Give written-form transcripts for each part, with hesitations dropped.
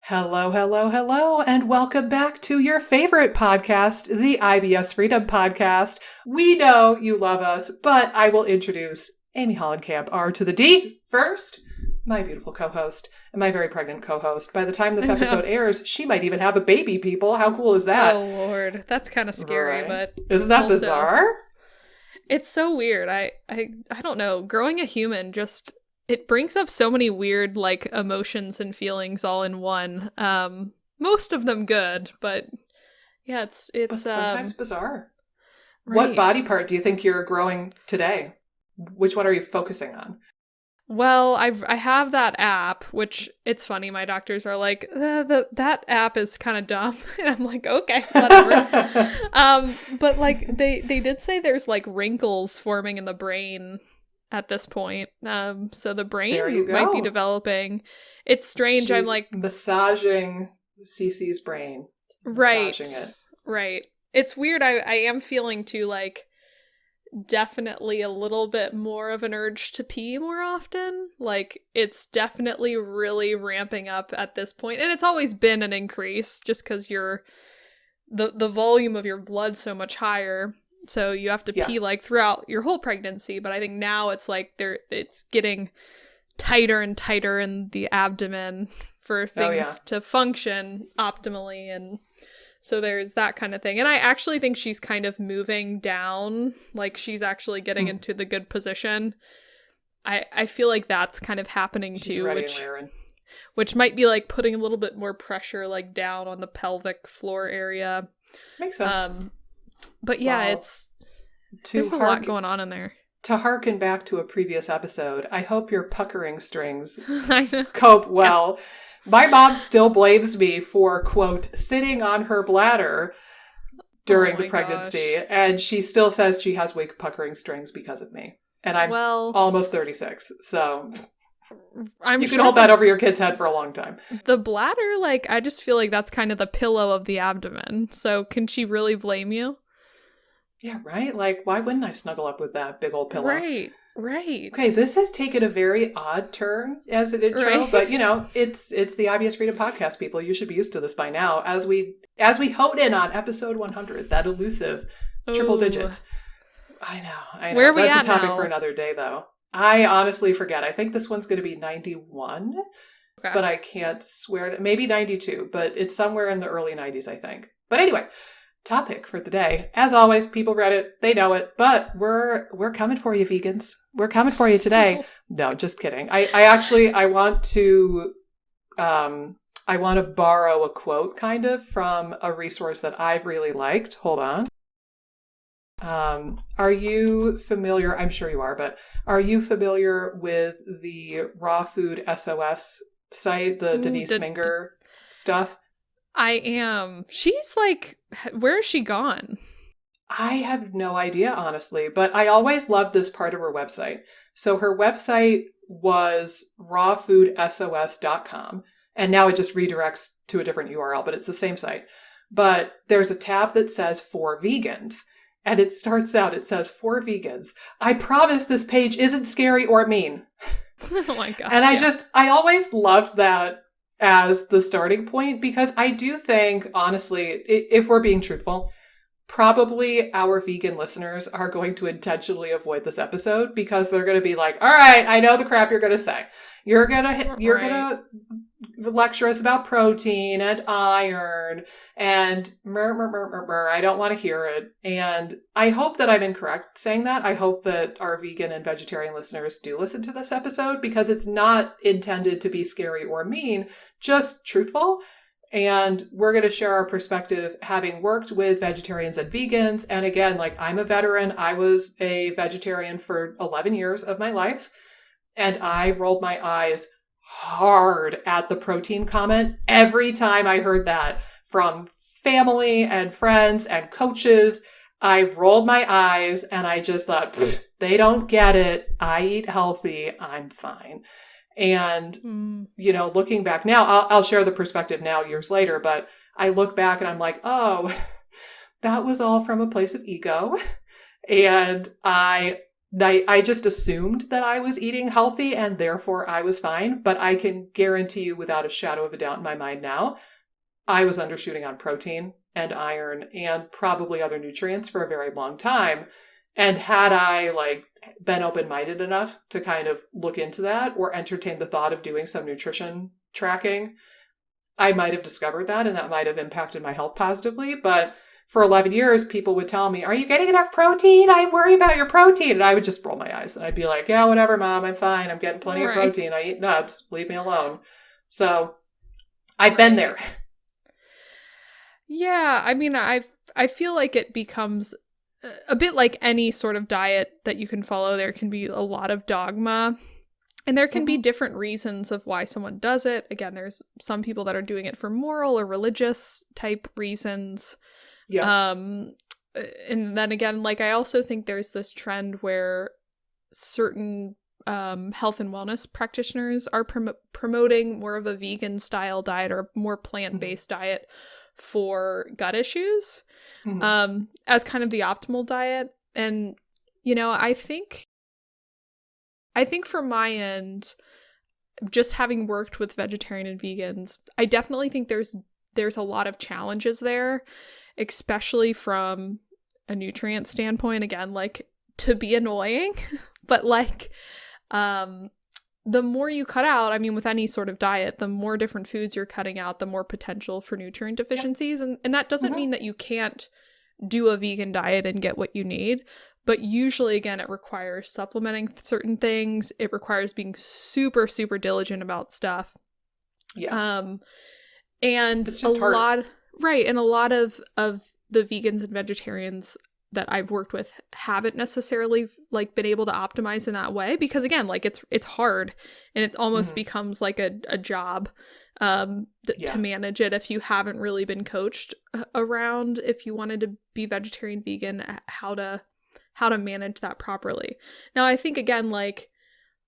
Hello, hello, hello, and welcome back to your favorite podcast, the IBS Freedom Podcast. We know you love us, but I will introduce Amy Hollenkamp, R to the D first, my beautiful co-host, and my very pregnant co-host. By the time this episode airs, she might even have a baby, people. How cool is that? Oh, Lord. That's kind of scary, Right. but... Isn't that also, bizarre? It's so weird. I don't know. Growing a human just... It brings up so many weird, like, emotions and feelings all in one. Most of them good, but yeah, it's but sometimes bizarre. Right. What body part do you think you're growing today? Which one are you focusing on? Well, I have that app, which it's funny. My doctors are like, that app is kind of dumb, and I'm like, okay, whatever. But like they did say there's like wrinkles forming in the brain at this point. So the brain might be developing. It's strange. I'm like massaging Cece's brain. Right. Massaging it. Right. It's weird. I am feeling too like definitely a little bit more of an urge to pee more often. Like it's definitely really ramping up at this point. And it's always been an increase just because the volume of your blood's so much higher. So you have to pee like throughout your whole pregnancy. But I think now it's like it's getting tighter and tighter in the abdomen for things to function optimally. And so there's that kind of thing. And I actually think she's kind of moving down. Like she's actually getting into the good position. I feel like that's kind of happening too. Which might be like putting a little bit more pressure like down on the pelvic floor area. Makes sense. But yeah, there's a lot going on in there. To harken back to a previous episode, I hope your puckering strings I know. cope well. Yeah. My mom still blames me for, quote, sitting on her bladder during the pregnancy. Gosh. And she still says she has weak puckering strings because of me. And I'm almost 36. So you can hold that over your kid's head for a long time. The bladder, like, I just feel like that's kind of the pillow of the abdomen. So can she really blame you? Yeah, right? Like, why wouldn't I snuggle up with that big old pillow? Right. Okay, this has taken a very odd turn as an intro, but you know, it's the IBS Freedom Podcast, people. You should be used to this by now. As we hone in on episode 100, that elusive triple digit. I know. Where are we That's at a topic now? For another day, though. I honestly forget. I think this one's going to be 91, but I can't swear. Maybe 92, but it's somewhere in the early 90s, I think. But anyway. Topic for the day. As always, people read it, they know it, but we're coming for you, vegans. We're coming for you today. No, just kidding. I want to borrow a quote kind of from a resource that I've really liked. Hold on. Are you familiar? I'm sure you are, but are you familiar with the Raw Food SOS site, the Denise Minger stuff? I am. She's like, where is she gone? I have no idea, honestly, but I always loved this part of her website. So her website was rawfoodsos.com, and now it just redirects to a different URL, but it's the same site. But there's a tab that says for vegans, and it starts out, it says for vegans. I promise this page isn't scary or mean. Oh my gosh. And I always loved that as the starting point, because I do think, honestly, if we're being truthful, probably our vegan listeners are going to intentionally avoid this episode because they're going to be like, all right, I know the crap you're going to say. You're going to lecture us about protein and iron and I don't want to hear it. And I hope that I'm incorrect saying that. I hope that our vegan and vegetarian listeners do listen to this episode because it's not intended to be scary or mean, just truthful. And we're going to share our perspective having worked with vegetarians and vegans. And again, like I'm a veteran. I was a vegetarian for 11 years of my life. And I rolled my eyes hard at the protein comment every time I heard that from family and friends and coaches. I rolled my eyes and I just thought, they don't get it. I eat healthy. I'm fine. And, you know, looking back now, I'll share the perspective now years later, but I look back and I'm like, oh, that was all from a place of ego. And I I just assumed that I was eating healthy and therefore I was fine. But I can guarantee you without a shadow of a doubt in my mind now, I was undershooting on protein and iron and probably other nutrients for a very long time. And had I like been open-minded enough to kind of look into that or entertain the thought of doing some nutrition tracking, I might have discovered that and that might have impacted my health positively. But for 11 years, people would tell me, are you getting enough protein? I worry about your protein. And I would just roll my eyes and I'd be like, yeah, whatever, Mom, I'm fine. I'm getting plenty of protein. I eat nuts. Leave me alone. So I've been there. Yeah, I mean, I feel like it becomes a bit like any sort of diet that you can follow. There can be a lot of dogma, and there can be different reasons of why someone does it. Again, there's some people that are doing it for moral or religious type reasons. Yeah. And then again, like, I also think there's this trend where certain health and wellness practitioners are promoting more of a vegan style diet or more plant-based diet for gut issues as kind of the optimal diet. And, you know, I think from my end, just having worked with vegetarian and vegans, I definitely think there's a lot of challenges there, especially from a nutrient standpoint. Again, like, to be annoying, but like, the more you cut out, I mean, with any sort of diet, the more different foods you're cutting out, the more potential for nutrient deficiencies. And that doesn't mean that you can't do a vegan diet and get what you need. But usually, again, it requires supplementing certain things. It requires being super, super diligent about stuff. Yeah. And it's just a hard. lot, right. And a lot of the vegans and vegetarians that I've worked with haven't necessarily like been able to optimize in that way because, again, like, it's hard and it almost becomes like a job to manage it if you haven't really been coached around, if you wanted to be vegetarian, vegan, how to manage that properly. Now, I think, again, like,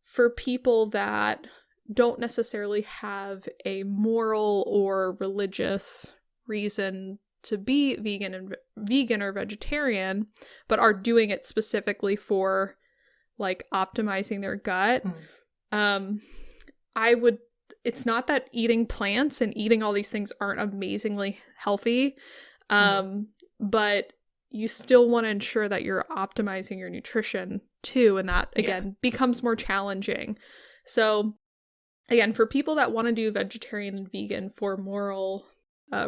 for people that don't necessarily have a moral or religious reason to be vegan or vegetarian, but are doing it specifically for like optimizing their gut, it's not that eating plants and eating all these things aren't amazingly healthy, but you still want to ensure that you're optimizing your nutrition too, and that, again, becomes more challenging. So, again, for people that want to do vegetarian and vegan for moral,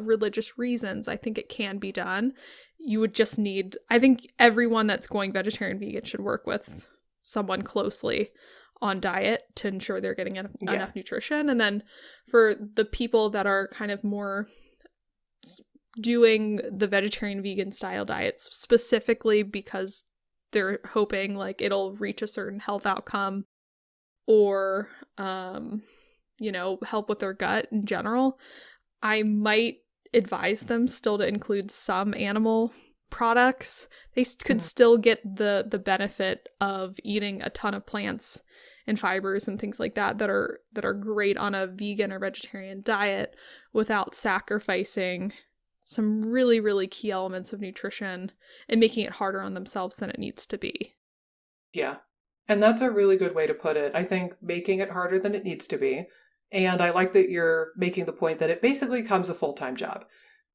religious reasons, I think it can be done. You would just need, I think everyone that's going vegetarian, vegan should work with someone closely on diet to ensure they're getting enough nutrition. And then for the people that are kind of more doing the vegetarian, vegan style diets specifically because they're hoping like it'll reach a certain health outcome or, help with their gut in general, I might advise them still to include some animal products. They could still get the benefit of eating a ton of plants and fibers and things like that are great on a vegan or vegetarian diet without sacrificing some really, really key elements of nutrition and making it harder on themselves than it needs to be. Yeah. And that's a really good way to put it. I think making it harder than it needs to be. And I like that you're making the point that it basically becomes a full-time job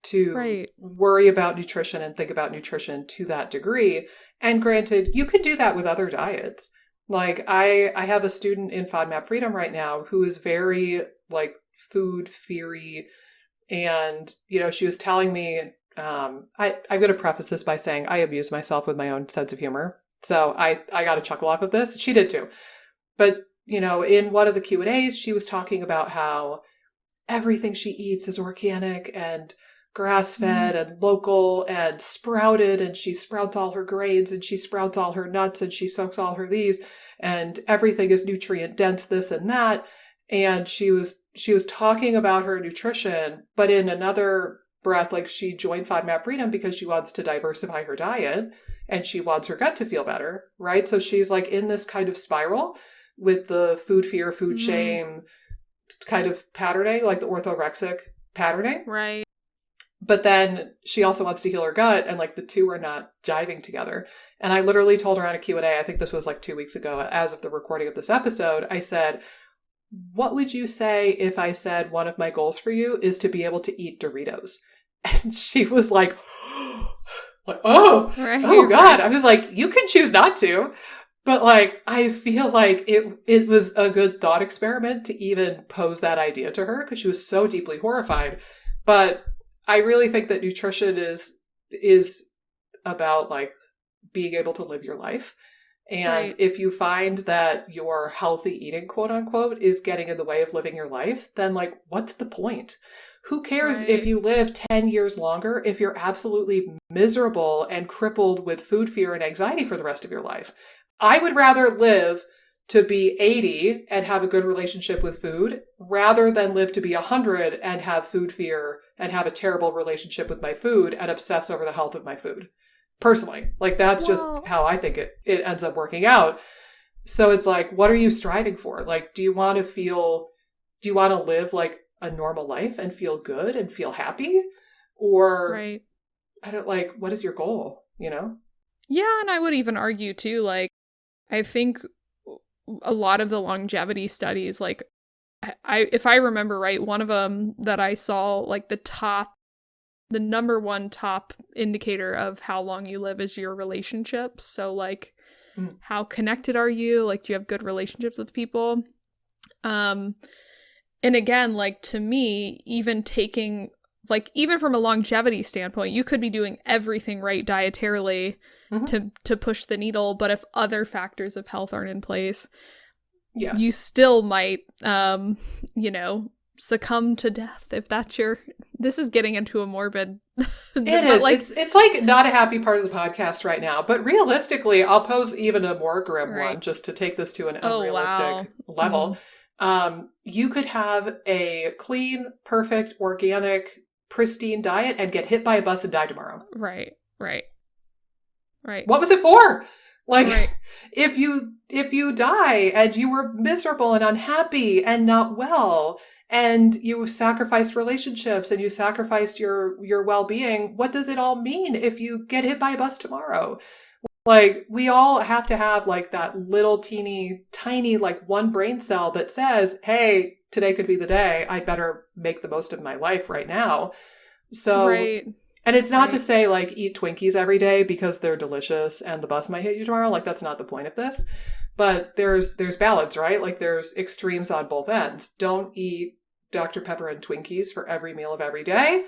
to worry about nutrition and think about nutrition to that degree. And granted, you could do that with other diets. Like I have a student in FODMAP Freedom right now who is very like food theory. And, she was telling me, I'm going to preface this by saying I amuse myself with my own sense of humor. So I got a chuckle off of this. She did too. But in one of the Q&As, she was talking about how everything she eats is organic and grass-fed and local and sprouted, and she sprouts all her grains and she sprouts all her nuts and she soaks all her these, and everything is nutrient dense, this and that. And she was talking about her nutrition, but in another breath, like she joined FODMAP Freedom because she wants to diversify her diet and she wants her gut to feel better, right? So she's like in this kind of spiral with the food fear, food shame kind of patterning, like the orthorexic patterning. Right. But then she also wants to heal her gut, and like the two are not jiving together. And I literally told her on a Q&A, I think this was like 2 weeks ago, as of the recording of this episode, I said, what would you say if I said one of my goals for you is to be able to eat Doritos? And she was like, oh God. I was like, you can choose not to. But like, I feel like it was a good thought experiment to even pose that idea to her because she was so deeply horrified. But I really think that nutrition is about like being able to live your life. And if you find that your healthy eating, quote unquote, is getting in the way of living your life, then like, what's the point? Who cares if you live 10 years longer if you're absolutely miserable and crippled with food fear and anxiety for the rest of your life? I would rather live to be 80 and have a good relationship with food rather than live to be 100 and have food fear and have a terrible relationship with my food and obsess over the health of my food. Personally, like that's just how I think it ends up working out. So it's like, what are you striving for? Like, do you want to live like a normal life and feel good and feel happy? Or I don't like, what is your goal, you know? Yeah, and I would even argue too, like, I think a lot of the longevity studies, like, if I remember right, one of them that I saw, like the number one top indicator of how long you live is your relationships. So like, how connected are you? Like, do you have good relationships with people? And again, like to me, even from a longevity standpoint, you could be doing everything right dietarily to push the needle, but if other factors of health aren't in place, you still might, succumb to death if that's this is getting into a morbid it is like, it's like not a happy part of the podcast right now, but realistically I'll pose even a more grim one just to take this to an unrealistic level. You could have a clean, perfect, organic, pristine diet and get hit by a bus and die tomorrow. Right. What was it for? Like, if you die and you were miserable and unhappy and not well, and you sacrificed relationships and you sacrificed your well-being, what does it all mean if you get hit by a bus tomorrow? Like, we all have to have like that little teeny tiny like one brain cell that says, hey, today could be the day. I'd better make the most of my life right now. So, and it's not to say like eat Twinkies every day because they're delicious and the bus might hit you tomorrow. Like, that's not the point of this. But there's balance, right? Like, there's extremes on both ends. Don't eat Dr. Pepper and Twinkies for every meal of every day.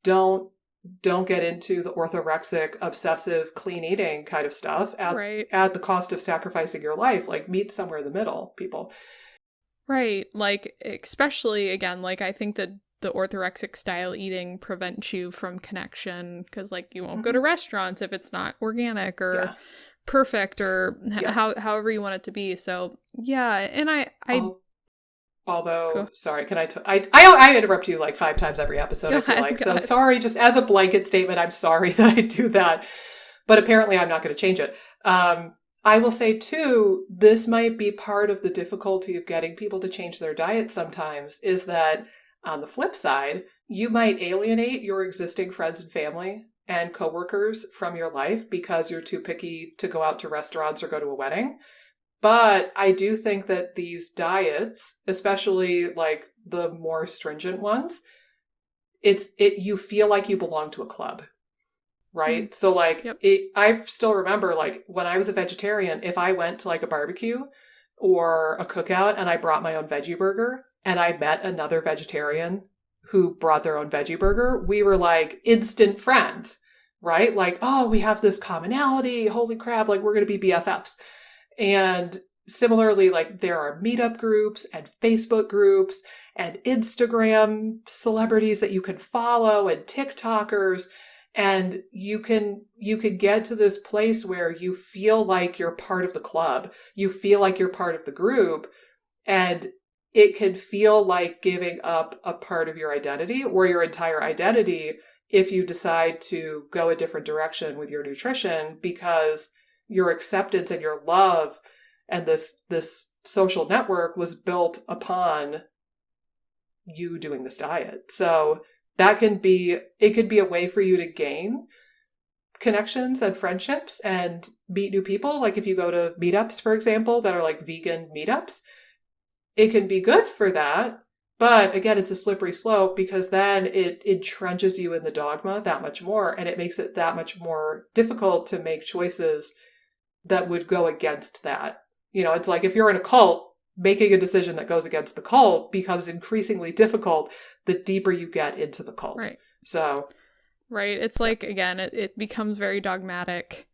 Don't get into the orthorexic, obsessive, clean eating kind of stuff at the cost of sacrificing your life. Like, meet somewhere in the middle, people. Right. Like, especially, again, like, I think that the orthorexic style eating prevents you from connection because, like, you won't go to restaurants if it's not organic or perfect or however you want it to be. So, and I Although, sorry, can I interrupt you like 5 times every episode, I feel like. So sorry, just as a blanket statement, I'm sorry that I do that. But apparently I'm not going to change it. I will say too, this might be part of the difficulty of getting people to change their diet sometimes, is that on the flip side, you might alienate your existing friends and family and coworkers from your life because you're too picky to go out to restaurants or go to a wedding. But I do think that these diets, especially like the more stringent ones, you feel like you belong to a club, right? So like, I still remember like when I was a vegetarian, if I went to like a barbecue or a cookout and I brought my own veggie burger and I met another vegetarian who brought their own veggie burger, we were like instant friends, right? Like, oh, we have this commonality. Holy crap. Like, we're going to be BFFs. And similarly, like, there are meetup groups and Facebook groups and Instagram celebrities that you can follow and TikTokers. And you can get to this place where you feel like you're part of the club. You feel like you're part of the group. And it can feel like giving up a part of your identity or your entire identity if you decide to go a different direction with your nutrition, because your acceptance and your love and this social network was built upon you doing this diet. So it could be a way for you to gain connections and friendships and meet new people. Like if you go to meetups, for example, that are like vegan meetups, it can be good for that. But again, it's a slippery slope because then it entrenches you in the dogma that much more, and it makes it that much more difficult to make choices that would go against that. You know, it's like if you're in a cult, making a decision that goes against the cult becomes increasingly difficult the deeper you get into the cult. Right. So, right. It's like, again, it becomes very dogmatic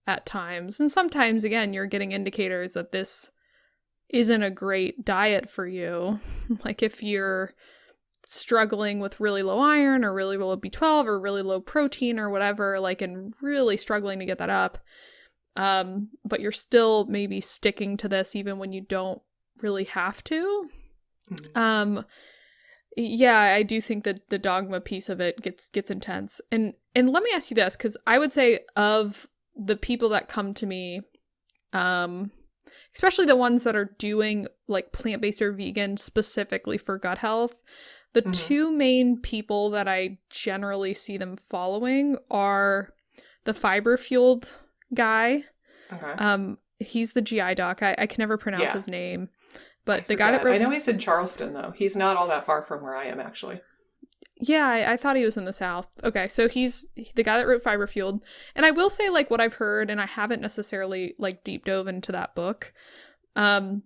at times. And sometimes, again, you're getting indicators that this isn't a great diet for you. Like if you're struggling with really low iron or really low B12 or really low protein or whatever, like, and really struggling to get that up, but you're still maybe sticking to this even when you don't really have to. Mm-hmm. Yeah, I do think that the dogma piece of it gets intense. And let me ask you this, because I would say of the people that come to me, especially the ones that are doing like plant-based or vegan specifically for gut health, the two main people that I generally see them following are the fiber-fueled guy. Okay. He's the GI doc. I can never pronounce his name. But the guy that wrote... I know he's in Charleston, though. He's not all that far from where I am, actually. Yeah, I thought he was in the South. Okay, so he's the guy that wrote Fiber Fueled. And I will say, like, what I've heard, and I haven't necessarily, like, deep dove into that book. But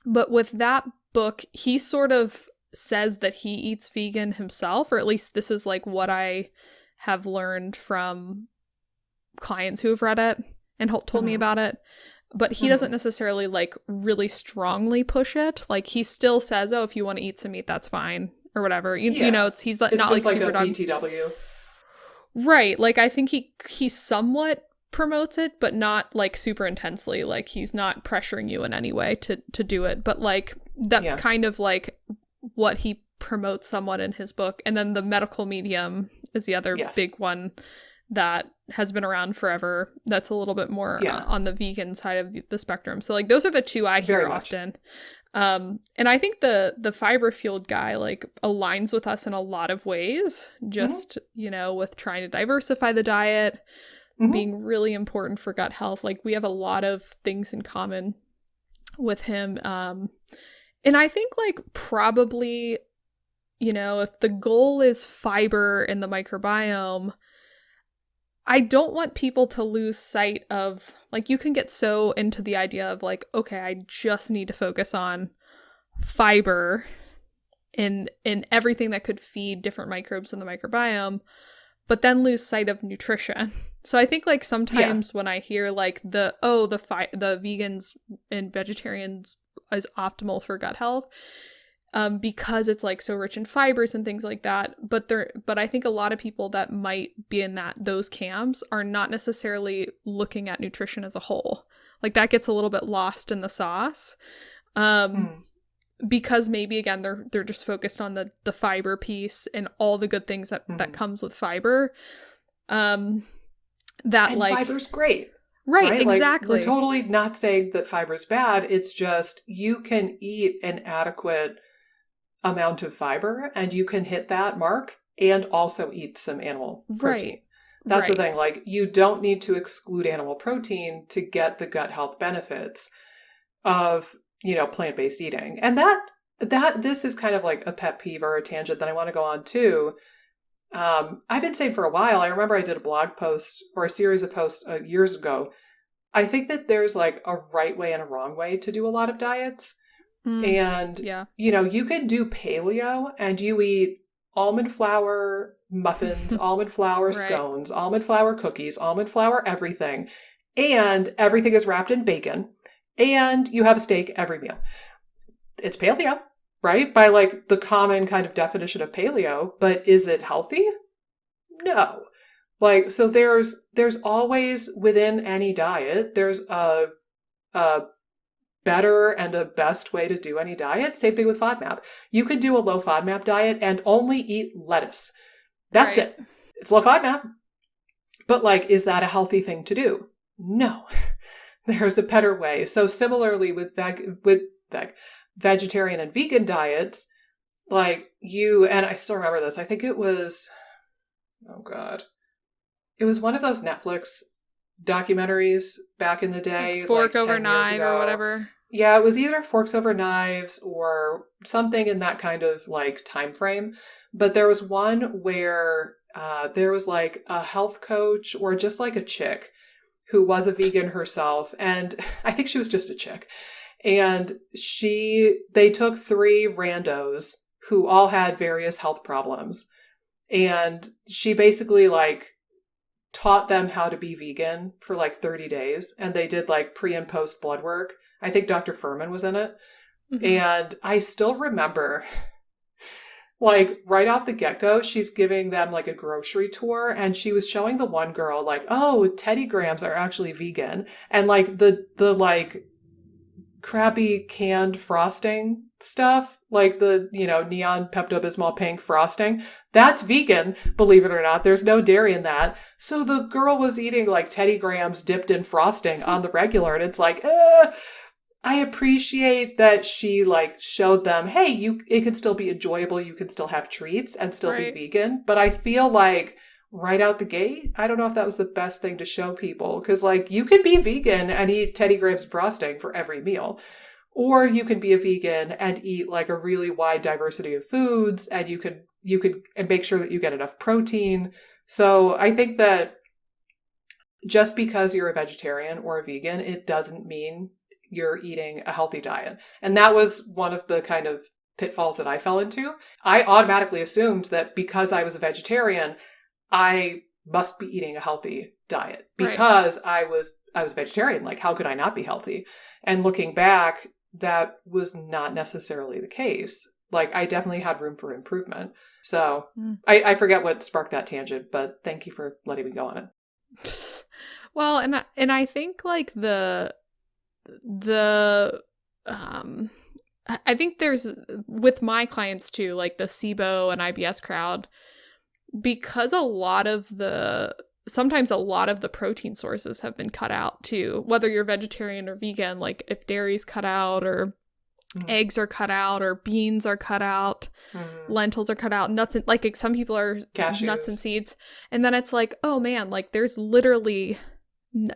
with that book, he sort of says that he eats vegan himself, or at least this is, like, what I have learned from clients who have read it and told me about it. But he doesn't necessarily, like, really strongly push it. Like, he still says, oh, if you want to eat some meat, that's fine. Or whatever. You know, he's not like super a BTW. Right. Like, I think he somewhat promotes it, but not, like, super intensely. Like, he's not pressuring you in any way to do it. But, like, that's kind of, like, what he promotes somewhat in his book. And then the medical medium is the other big one that has been around forever. That's a little bit more on the vegan side of the spectrum. So, like, those are the two I hear often. And I think the fiber fueled guy, like, aligns with us in a lot of ways, just, you know, with trying to diversify the diet, being really important for gut health. Like, we have a lot of things in common with him. And I think, like, probably, you know, if the goal is fiber in the microbiome, I don't want people to lose sight of, like, you can get so into the idea of, like, okay, I just need to focus on fiber in everything that could feed different microbes in the microbiome, but then lose sight of nutrition. So I think, like, sometimes when I hear, like, the vegans and vegetarians is optimal for gut health, because it's, like, so rich in fibers and things like that. But I think a lot of people that might be in those camps are not necessarily looking at nutrition as a whole. Like, that gets a little bit lost in the sauce. Because maybe, again, they're just focused on the fiber piece and all the good things that comes with fiber. And fiber's great. Right, exactly. Like, we're totally not saying that fiber's bad. It's just you can eat an adequate amount of fiber and you can hit that mark and also eat some animal protein. Right. That's the thing. Like, you don't need to exclude animal protein to get the gut health benefits of, you know, plant-based eating. And this is kind of like a pet peeve or a tangent that I want to go on too. I've been saying for a while, I remember I did a blog post or a series of posts years ago. I think that there's, like, a right way and a wrong way to do a lot of diets. And, you know, you could do paleo and you eat almond flour muffins, almond flour scones, almond flour cookies, almond flour everything. And everything is wrapped in bacon. And you have a steak every meal. It's paleo, right? By, like, the common kind of definition of paleo. But is it healthy? No. Like, so there's always, within any diet, there's a better and a best way to do any diet. Same thing with FODMAP. You could do a low FODMAP diet and only eat lettuce. That's it. It's low FODMAP. But, like, is that a healthy thing to do? No. There's a better way. So similarly with vegetarian and vegan diets, like, and I still remember this, I think it was, oh God, it was one of those Netflix documentaries back in the day, Like Fork like Over 10 years Knife or ago. whatever. Yeah, it was either Forks Over Knives or something in that kind of like time frame. But there was one where there was like a health coach or just like a chick who was a vegan herself. And I think she was just a chick. And they took three randos who all had various health problems. And she basically like taught them how to be vegan for like 30 days. And they did like pre and post blood work. I think Dr. Furman was in it. Mm-hmm. And I still remember, like, right off the get-go, she's giving them, like, a grocery tour, and she was showing the one girl, like, oh, Teddy Grahams are actually vegan. And, like, like, crappy canned frosting stuff, like the, neon Pepto-Bismol pink frosting, that's vegan, believe it or not. There's no dairy in that. So the girl was eating, like, Teddy Grahams dipped in frosting on the regular, and it's like, I appreciate that she like showed them, hey, it could still be enjoyable. You could still have treats and still be vegan. But I feel like right out the gate, I don't know if that was the best thing to show people. Because like you could be vegan and eat Teddy Grahams frosting for every meal. Or you can be a vegan and eat like a really wide diversity of foods, and you could and make sure that you get enough protein. So I think that just because you're a vegetarian or a vegan, it doesn't mean you're eating a healthy diet. And that was one of the kind of pitfalls that I fell into. I automatically assumed that because I was a vegetarian, I must be eating a healthy diet because I was vegetarian. Like, how could I not be healthy? And looking back, that was not necessarily the case. Like, I definitely had room for improvement. So I forget what sparked that tangent, but thank you for letting me go on it. Well, and I think like I think there's, with my clients too, like the SIBO and IBS crowd, because sometimes a lot of the protein sources have been cut out too, whether you're vegetarian or vegan, like if dairy's cut out or eggs are cut out or beans are cut out, lentils are cut out, nuts, and like some people are cashews, nuts and seeds. And then it's like, oh man, like there's literally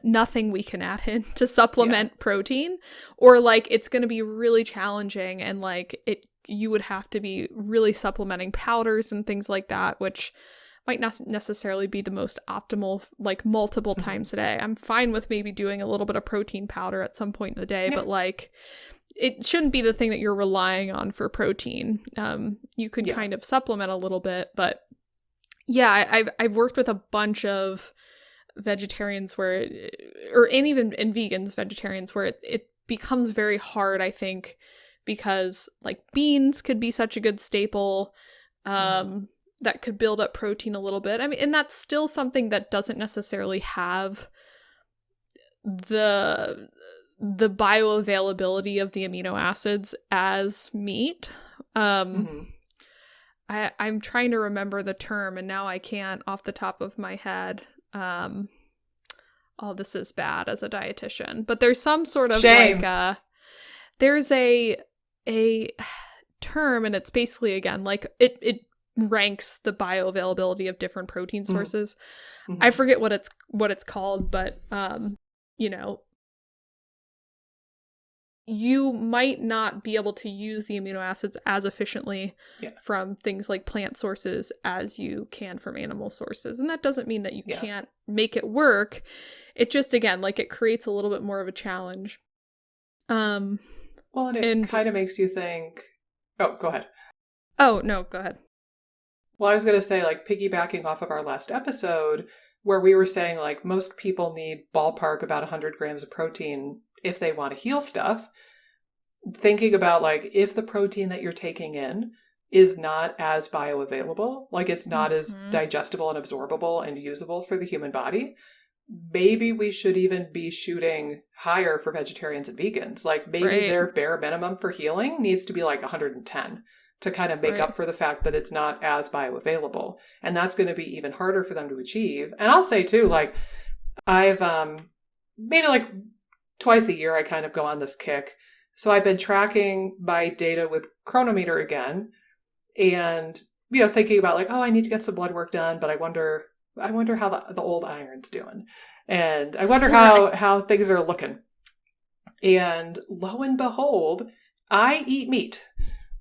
nothing we can add in to supplement protein, or like it's going to be really challenging, and like you would have to be really supplementing powders and things like that, which might not necessarily be the most optimal, like multiple times a day. I'm fine with maybe doing a little bit of protein powder at some point in the day, but like it shouldn't be the thing that you're relying on for protein. You could kind of supplement a little bit, but yeah, I've worked with a bunch of vegetarians and even in vegans, vegetarians, where it becomes very hard, I think, because like beans could be such a good staple that could build up protein a little bit. I mean, and that's still something that doesn't necessarily have the bioavailability of the amino acids as meat. I'm trying to remember the term, and now I can't off the top of my head. This is bad as a dietitian, but there's some sort of shame. Like there's a term, and it's basically, again, like it ranks the bioavailability of different protein sources. I forget what it's called, but you might not be able to use the amino acids as efficiently from things like plant sources as you can from animal sources. And that doesn't mean that you can't make it work. It just, again, like it creates a little bit more of a challenge. Well, and it kind of makes you think, oh, go ahead. Oh, no, go ahead. Well, I was going to say, like, piggybacking off of our last episode where we were saying, like, most people need ballpark about 100 grams of protein if they want to heal stuff. Thinking about, like, if the protein that you're taking in is not as bioavailable, like it's not as digestible and absorbable and usable for the human body, maybe we should even be shooting higher for vegetarians and vegans. Like maybe their bare minimum for healing needs to be like 110 to kind of make up for the fact that it's not as bioavailable. And that's going to be even harder for them to achieve. And I'll say too, like I've maybe like twice a year I kind of go on this kick. So I've been tracking my data with Chronometer again. and, thinking about like, oh, I need to get some blood work done, but I wonder how the old iron's doing. And I wonder how things are looking. And lo and behold, I eat meat.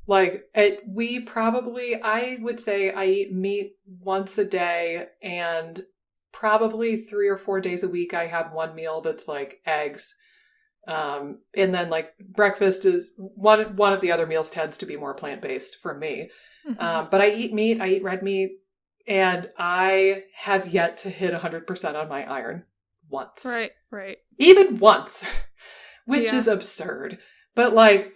Like I would say I eat meat once a day, and probably 3 or 4 days a week I have one meal that's like eggs. And then like breakfast is one of the other meals tends to be more plant-based for me. Mm-hmm. But I eat meat, I eat red meat, and I have yet to hit 100% on my iron once. Right. Even once, which Yeah. is absurd. But like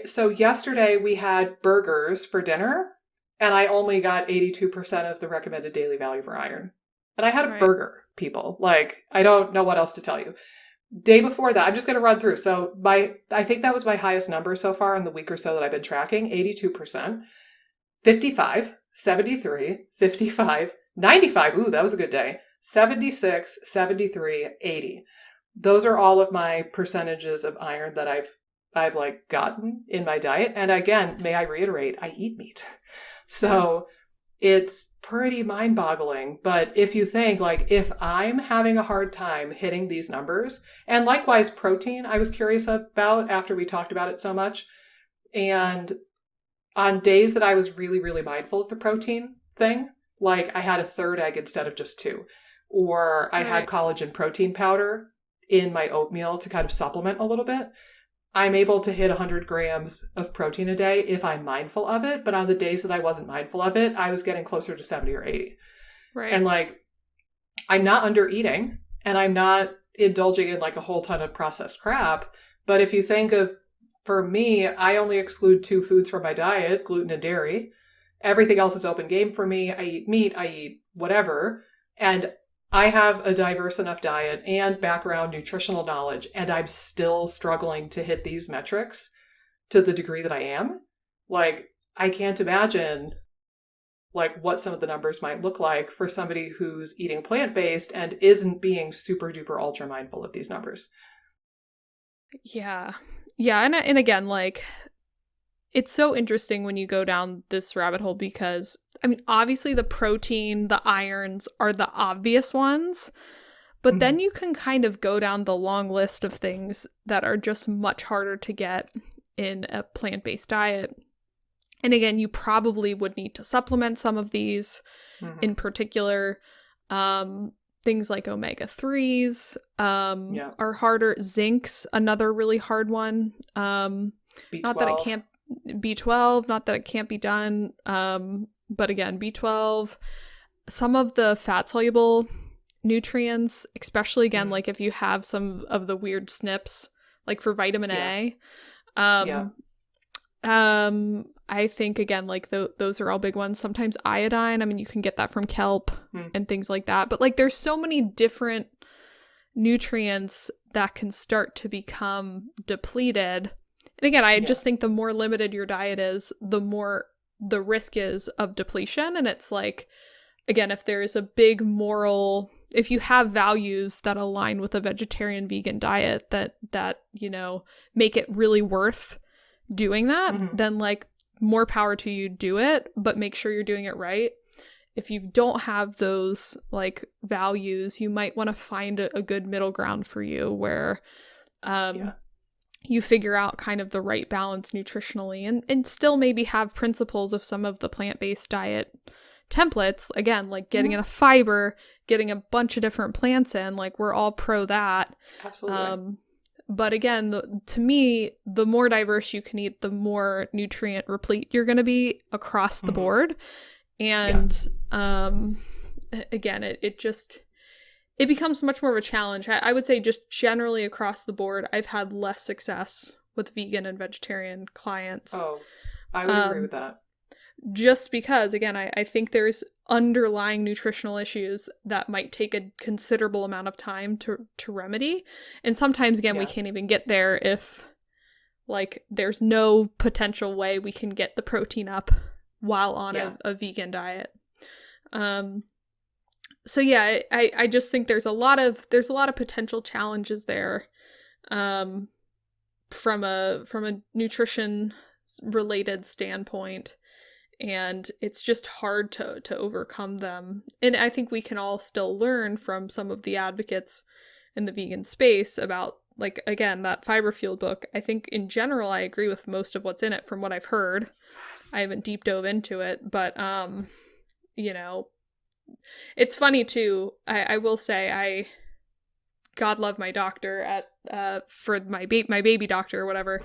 so yesterday we had burgers for dinner, and I only got 82% of the recommended daily value for iron. And I had a burger, people. Like, I don't know what else to tell you. Day before that, I'm just going to run through. So I think that was my highest number so far in the week or so that I've been tracking, 82%, 55, 73, 55, 95. Ooh, that was a good day. 76, 73, 80. Those are all of my percentages of iron that I've like gotten in my diet. And again, may I reiterate, I eat meat. So it's pretty mind-boggling. But if you think like, if I'm having a hard time hitting these numbers, and likewise protein, I was curious about after we talked about it so much. And on days that I was really, really mindful of the protein thing, like I had a third egg instead of just two, or I had collagen protein powder in my oatmeal to kind of supplement a little bit. I'm able to hit 100 grams of protein a day if I'm mindful of it. But on the days that I wasn't mindful of it, I was getting closer to 70 or 80. Right. And like, I'm not under eating, and I'm not indulging in like a whole ton of processed crap. But if you think of, for me, I only exclude 2 foods from my diet, gluten and dairy. Everything else is open game for me. I eat meat, I eat whatever. And I have a diverse enough diet and background nutritional knowledge, and I'm still struggling to hit these metrics to the degree that I am. Like, I can't imagine like what some of the numbers might look like for somebody who's eating plant-based and isn't being super duper ultra mindful of these numbers. Yeah. Yeah. And again, like, it's so interesting when you go down this rabbit hole because, I mean, obviously the protein, the irons are the obvious ones, but then you can kind of go down the long list of things that are just much harder to get in a plant-based diet. And again, you probably would need to supplement some of these in particular. Things like omega-3s are harder. Zinc's another really hard one. B12. Not that it can't B12, not that it can't be done. But again, B12, some of the fat-soluble nutrients, especially again, like if you have some of the weird SNPs, like for vitamin A. I think again, like those are all big ones. Sometimes iodine, I mean, you can get that from kelp and things like that. But like there's so many different nutrients that can start to become depleted. And again, I just think the more limited your diet is, the more the risk is of depletion. And it's like, again, if there is a big moral, if you have values that align with a vegetarian vegan diet that, you know, make it really worth doing that, then like more power to you, do it, but make sure you're doing it right. If you don't have those like values, you might want to find a good middle ground for you where you figure out kind of the right balance nutritionally and still maybe have principles of some of the plant-based diet templates. Again, like getting enough fiber, getting a bunch of different plants in, like we're all pro that. Absolutely. But again, to me, the more diverse you can eat, the more nutrient replete you're going to be across the board. And again, it becomes much more of a challenge. I would say just generally across the board, I've had less success with vegan and vegetarian clients. Oh, I would agree with that. Just because, again, I think there's underlying nutritional issues that might take a considerable amount of time to remedy. And sometimes, again, we can't even get there if, like, there's no potential way we can get the protein up while on a vegan diet. So yeah, I just think there's a lot of potential challenges there, from a nutrition related standpoint. and it's just hard to overcome them. And I think we can all still learn from some of the advocates in the vegan space about, like, again, that fiber fueled book. I think in general I agree with most of what's in it from what I've heard. I haven't deep dove into it, but you know, it's funny too. I will say, God love my doctor at for my baby doctor or whatever,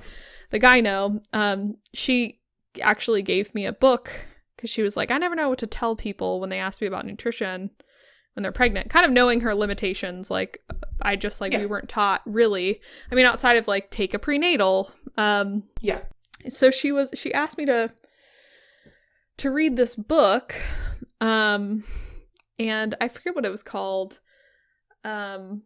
the gyno. She actually gave me a book because she was like, I never know what to tell people when they ask me about nutrition when they're pregnant, kind of knowing her limitations. Like, I just, like, we weren't taught really, I mean, outside of like take a prenatal. So she asked me to read this book, and I forget what it was called, but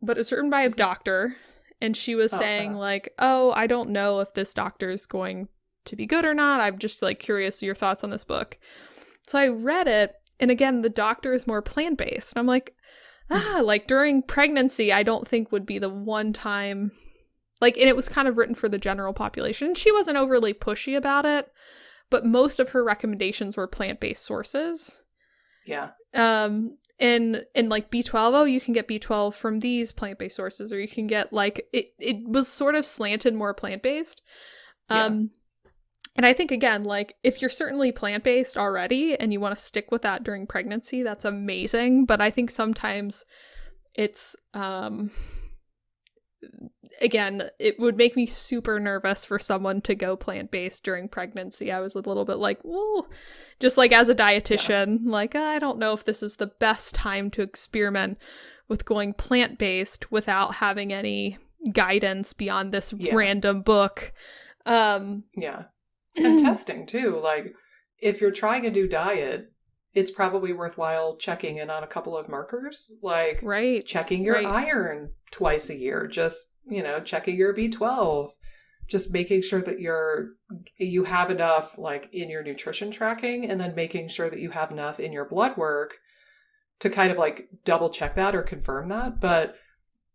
it was written by a doctor, and she was saying like, oh, I don't know if this doctor is going to be good or not. I'm just like curious your thoughts on this book. So I read it, and again, the doctor is more plant-based. And I'm like, like during pregnancy, I don't think would be the one time, like, and it was kind of written for the general population. And she wasn't overly pushy about it, but most of her recommendations were plant-based sources. Yeah. And like B12, oh, you can get B12 from these plant-based sources, or you can get, like, it was sort of slanted more plant-based. And I think, again, like, if you're certainly plant-based already and you want to stick with that during pregnancy, that's amazing. But I think sometimes it's, again, it would make me super nervous for someone to go plant-based during pregnancy. I was a little bit like, whoa, just like as a dietitian, like, I don't know if this is the best time to experiment with going plant-based without having any guidance beyond this random book. And testing too. Like, if you're trying a new diet, it's probably worthwhile checking in on a couple of markers, like checking your iron twice a year, just, you know, checking your B12, just making sure that you have enough, like, in your nutrition tracking, and then making sure that you have enough in your blood work to kind of like double check that or confirm that. But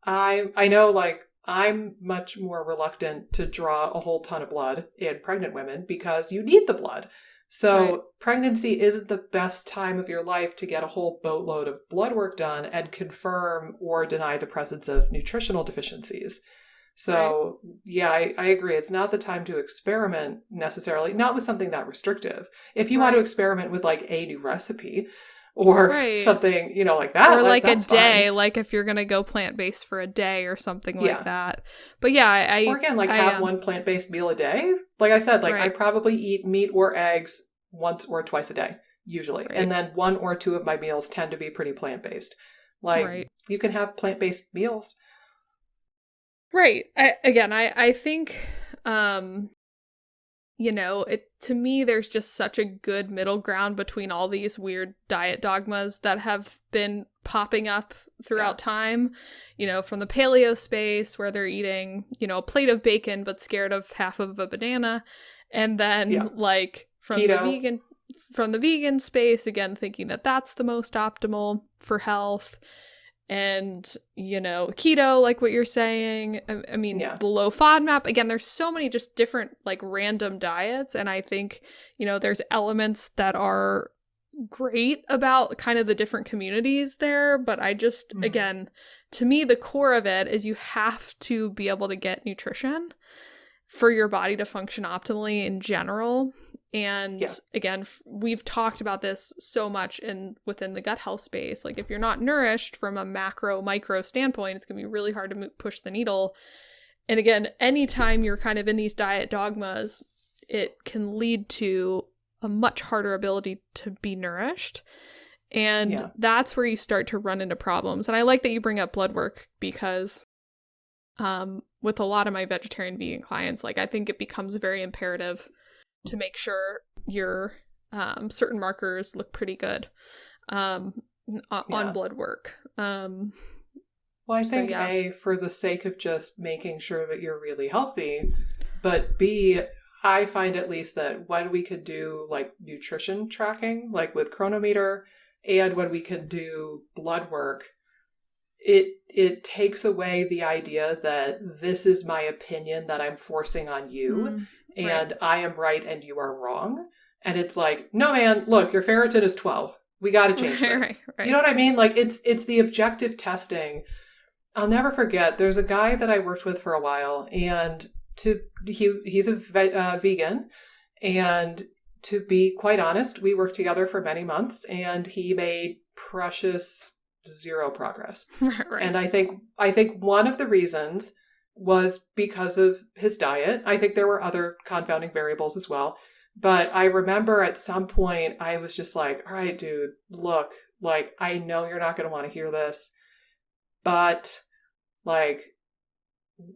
I know, like, I'm much more reluctant to draw a whole ton of blood in pregnant women because you need the blood. So pregnancy isn't the best time of your life to get a whole boatload of blood work done and confirm or deny the presence of nutritional deficiencies. So I agree. It's not the time to experiment necessarily, not with something that restrictive. If you want to experiment with like a new recipe, or something, you know, like that. Or like a day, fine. like if you're going to go plant-based for a day or something like that. But yeah, or again, like have one plant-based meal a day. Like I said, like I probably eat meat or eggs once or twice a day, usually. And then one or two of my meals tend to be pretty plant-based. Like you can have plant-based meals. Right. I think, you know, to me, there's just such a good middle ground between all these weird diet dogmas that have been popping up throughout time, you know, from the paleo space where they're eating, you know, a plate of bacon but scared of half of a banana, and then like from the vegan space, again, thinking that that's the most optimal for health. And, you know, keto, like what you're saying, I mean, the low FODMAP, again, there's so many just different, like, random diets. And I think, you know, there's elements that are great about kind of the different communities there. But I just, again, to me, the core of it is you have to be able to get nutrition for your body to function optimally in general. And again, we've talked about this so much within the gut health space. Like, if you're not nourished from a macro, micro standpoint, it's going to be really hard to push the needle. And again, anytime you're kind of in these diet dogmas, it can lead to a much harder ability to be nourished. And that's where you start to run into problems. And I like that you bring up blood work because with a lot of my vegetarian vegan clients, like, I think it becomes very imperative to make sure your certain markers look pretty good on blood work. Well, I think A, for the sake of just making sure that you're really healthy, but B, I find at least that when we could do like nutrition tracking, like with Chronometer, and when we can do blood work, it takes away the idea that this is my opinion that I'm forcing on you. And I am right and you are wrong. And it's like, no, man, look, your ferritin is 12. We got to change this. Right. You know what I mean? Like it's the objective testing. I'll never forget. There's a guy that I worked with for a while, and he's a vegan, and to be quite honest, we worked together for many months, and he made precious zero progress. Right. And I think one of the reasons was because of his diet. I think there were other confounding variables as well. But I remember at some point I was just like, all right, dude, look, like, I know you're not going to want to hear this, but like,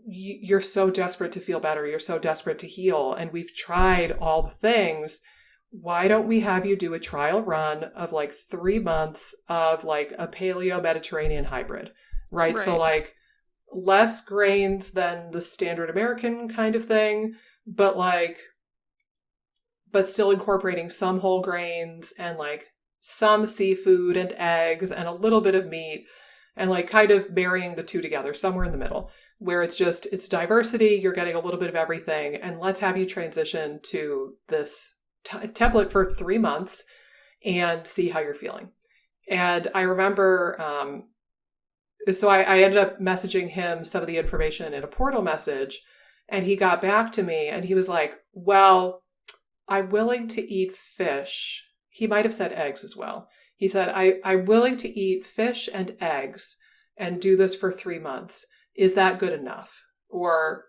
you're so desperate to feel better. You're so desperate to heal. And we've tried all the things. Why don't we have you do a trial run of like 3 months of like a paleo Mediterranean hybrid, right? So like less grains than the standard American kind of thing, but still incorporating some whole grains and like some seafood and eggs and a little bit of meat, and like kind of marrying the two together somewhere in the middle where it's diversity. You're getting a little bit of everything. And let's have you transition to this template for 3 months and see how you're feeling. And I remember, so I ended up messaging him some of the information in a portal message, and he got back to me and he was like, well, I'm willing to eat fish. He might have said eggs as well. He said, I'm willing to eat fish and eggs and do this for 3 months. Is that good enough? Or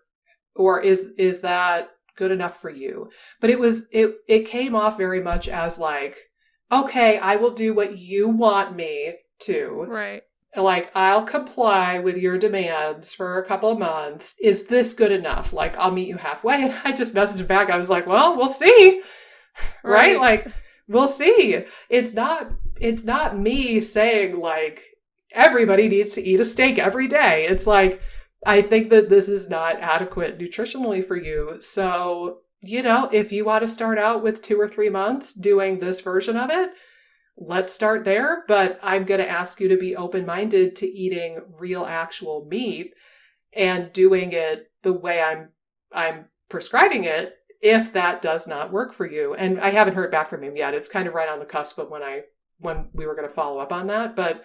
is that good enough for you? But it came off very much as like, okay, I will do what you want me to. Right. Like, I'll comply with your demands for a couple of months. Is this good enough? Like, I'll meet you halfway. And I just messaged him back. I was like, well, we'll see. Right? Like, we'll see. It's not me saying like everybody needs to eat a steak every day. It's like, I think that this is not adequate nutritionally for you. So, if you want to start out with 2 or 3 months doing this version of it, let's start there. But I'm going to ask you to be open-minded to eating real actual meat and doing it the way I'm prescribing it, if that does not work for you. And I haven't heard back from him yet. It's kind of right on the cusp of when we were going to follow up on that. But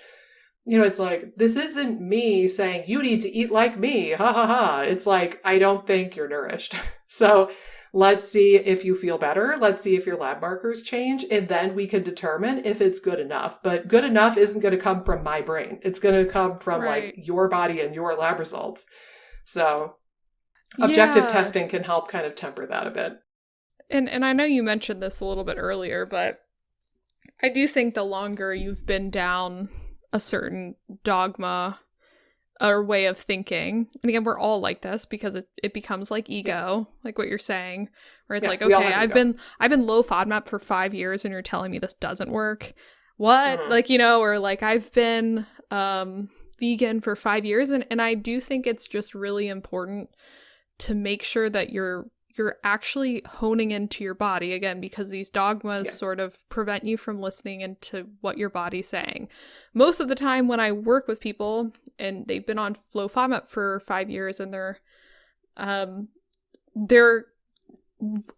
it's like, this isn't me saying you need to eat like me. Ha ha ha. It's like, I don't think you're nourished. So let's see if you feel better. Let's see if your lab markers change. And then we can determine if it's good enough. But good enough isn't going to come from my brain. It's going to come from like your body and your lab results. So objective testing can help kind of temper that a bit. And I know you mentioned this a little bit earlier, but I do think the longer you've been down a certain dogma or way of thinking, and again, we're all like this because it becomes like ego, like what you're saying, where it's like, okay, I've been low FODMAP for 5 years and you're telling me this doesn't work. What? Mm-hmm. Like, or like I've been vegan for 5 years, and I do think it's just really important to make sure that you're actually honing into your body, again, because these dogmas sort of prevent you from listening into what your body's saying. Most of the time when I work with people and they've been on low FODMAP for 5 years and they're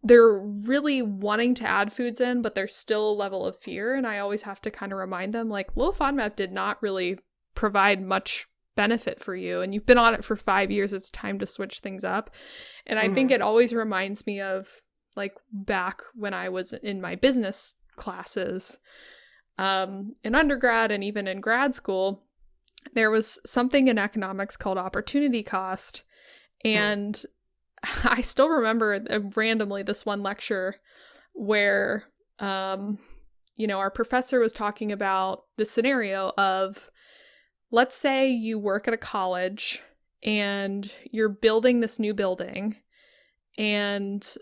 really wanting to add foods in, but there's still a level of fear. And I always have to kind of remind them, like, low FODMAP did not really provide much benefit for you, and you've been on it for 5 years. It's time to switch things up. And I think it always reminds me of like back when I was in my business classes in undergrad and even in grad school, there was something in economics called opportunity cost. And I still remember randomly this one lecture where our professor was talking about the scenario of, let's say you work at a college and you're building this new building, and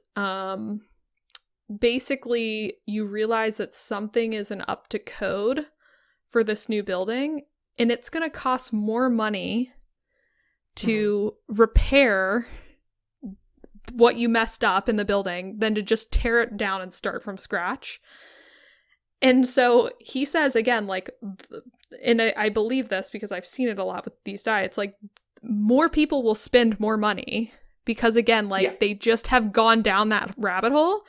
basically you realize that something isn't up to code for this new building, and it's going to cost more money to repair what you messed up in the building than to just tear it down and start from scratch. And so he says, again, like, and I believe this because I've seen it a lot with these diets, like, more people will spend more money because, again, like, they just have gone down that rabbit hole.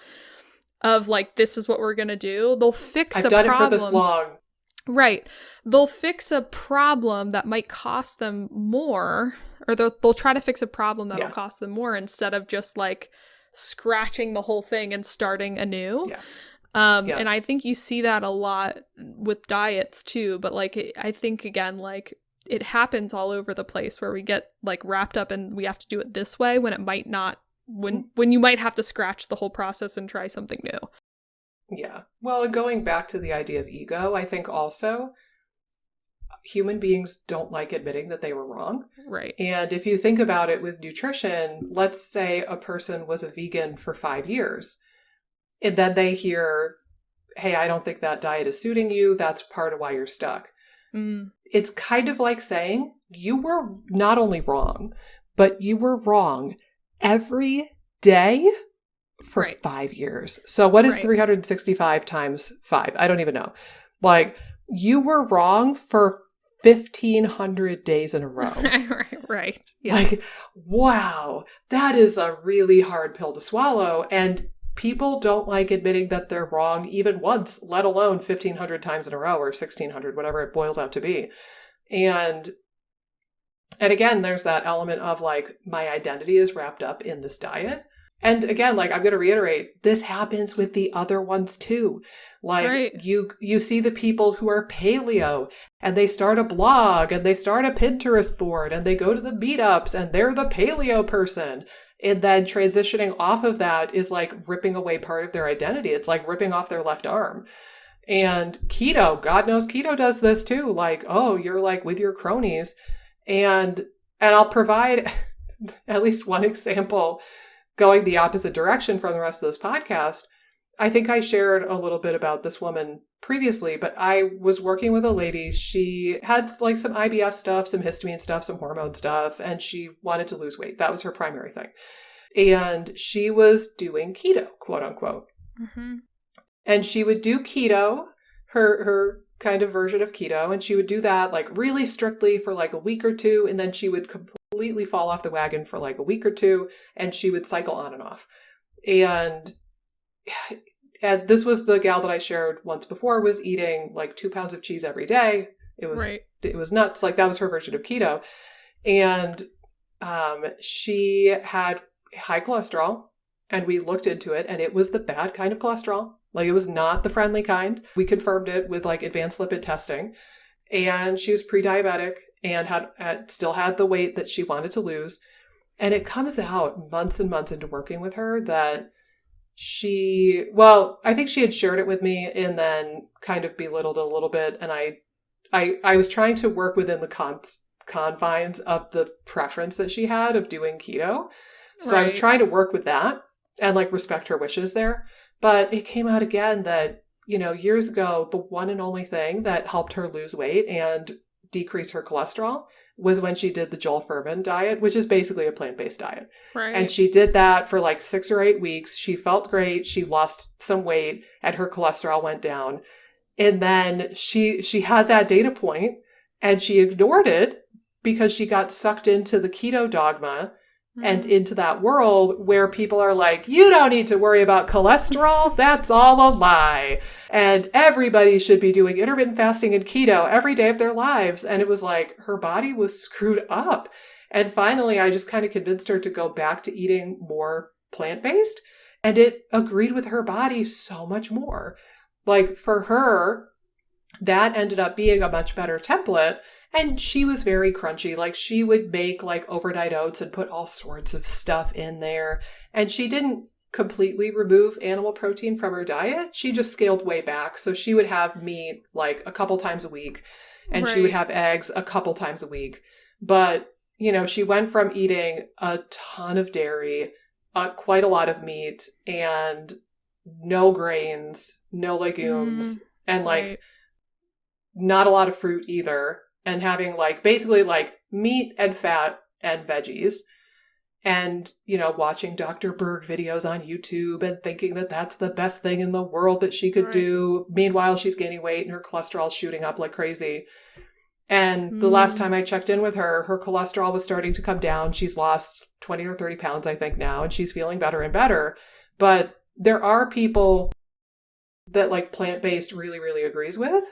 of like, this is what we're going to do. They'll fix I've a done problem. it for this long. Right. They'll fix a problem that might cost them more, or they'll try to fix a problem that'll cost them more instead of just like scratching the whole thing and starting anew. Yeah. And I think you see that a lot with diets too, but like, I think again, like it happens all over the place where we get like wrapped up and we have to do it this way when it might not, when you might have to scratch the whole process and try something new. Yeah. Well, and going back to the idea of ego, I think also human beings don't like admitting that they were wrong. Right. And if you think about it with nutrition, let's say a person was a vegan for 5 years, and then they hear, hey, I don't think that diet is suiting you. That's part of why you're stuck. It's kind of like saying you were not only wrong, but you were wrong every day for 5 years. So what is 365 times 5? I don't even know. Like, you were wrong for 1,500 days in a row. Right. Yeah. Like, wow, that is a really hard pill to swallow. And people don't like admitting that they're wrong even once, let alone 1,500 times in a row or 1,600, whatever it boils out to be. And again, there's that element of like, my identity is wrapped up in this diet. And again, like, I'm going to reiterate, this happens with the other ones too. Like, you see the people who are paleo and they start a blog and they start a Pinterest board and they go to the meetups and they're the paleo person. And then transitioning off of that is like ripping away part of their identity. It's like ripping off their left arm. And keto, God knows keto does this too. Like, oh, you're like with your cronies. And I'll provide at least one example going the opposite direction from the rest of this podcast. I think I shared a little bit about this woman previously, but I was working with a lady. She had like some IBS stuff, some histamine stuff, some hormone stuff, and she wanted to lose weight. That was her primary thing. And she was doing keto, quote unquote. Mm-hmm. And she would do keto, her kind of version of keto, and she would do that like really strictly for like a week or two, and then she would completely fall off the wagon for like a week or two, and she would cycle on and off. And this was the gal that I shared once before, was eating like 2 pounds of cheese every day. It was nuts. Like, that was her version of keto. And she had high cholesterol, and we looked into it, and it was the bad kind of cholesterol. Like, it was not the friendly kind. We confirmed it with like advanced lipid testing. And she was pre-diabetic and still had the weight that she wanted to lose. And it comes out months and months into working with her that I think she had shared it with me and then kind of belittled it a little bit. And I was trying to work within the confines of the preference that she had of doing keto. So I was trying to work with that and like respect her wishes there. But it came out again that, you know, years ago, the one and only thing that helped her lose weight and decrease her cholesterol was when she did the Joel Fuhrman diet, which is basically a plant-based diet. Right. And she did that for like 6 or 8 weeks. She felt great. She lost some weight and her cholesterol went down. And then she had that data point and she ignored it because she got sucked into the keto dogma and into that world where people are like, you don't need to worry about cholesterol. That's all a lie. And everybody should be doing intermittent fasting and keto every day of their lives. And it was like, her body was screwed up. And finally, I just kind of convinced her to go back to eating more plant-based. And it agreed with her body so much more. Like, for her, that ended up being a much better template. And she was very crunchy. Like, she would make like overnight oats and put all sorts of stuff in there. And she didn't completely remove animal protein from her diet. She just scaled way back. So she would have meat like a couple times a week and she would have eggs a couple times a week. But, you know, she went from eating a ton of dairy, quite a lot of meat, and no grains, no legumes, and like not a lot of fruit either. And having like basically like meat and fat and veggies, and, you know, watching Dr. Berg videos on YouTube and thinking that that's the best thing in the world that she could do. Meanwhile, she's gaining weight and her cholesterol's shooting up like crazy. And the last time I checked in with her, her cholesterol was starting to come down. She's lost 20 or 30 pounds, I think now, and she's feeling better and better. But there are people that like plant-based really, really agrees with.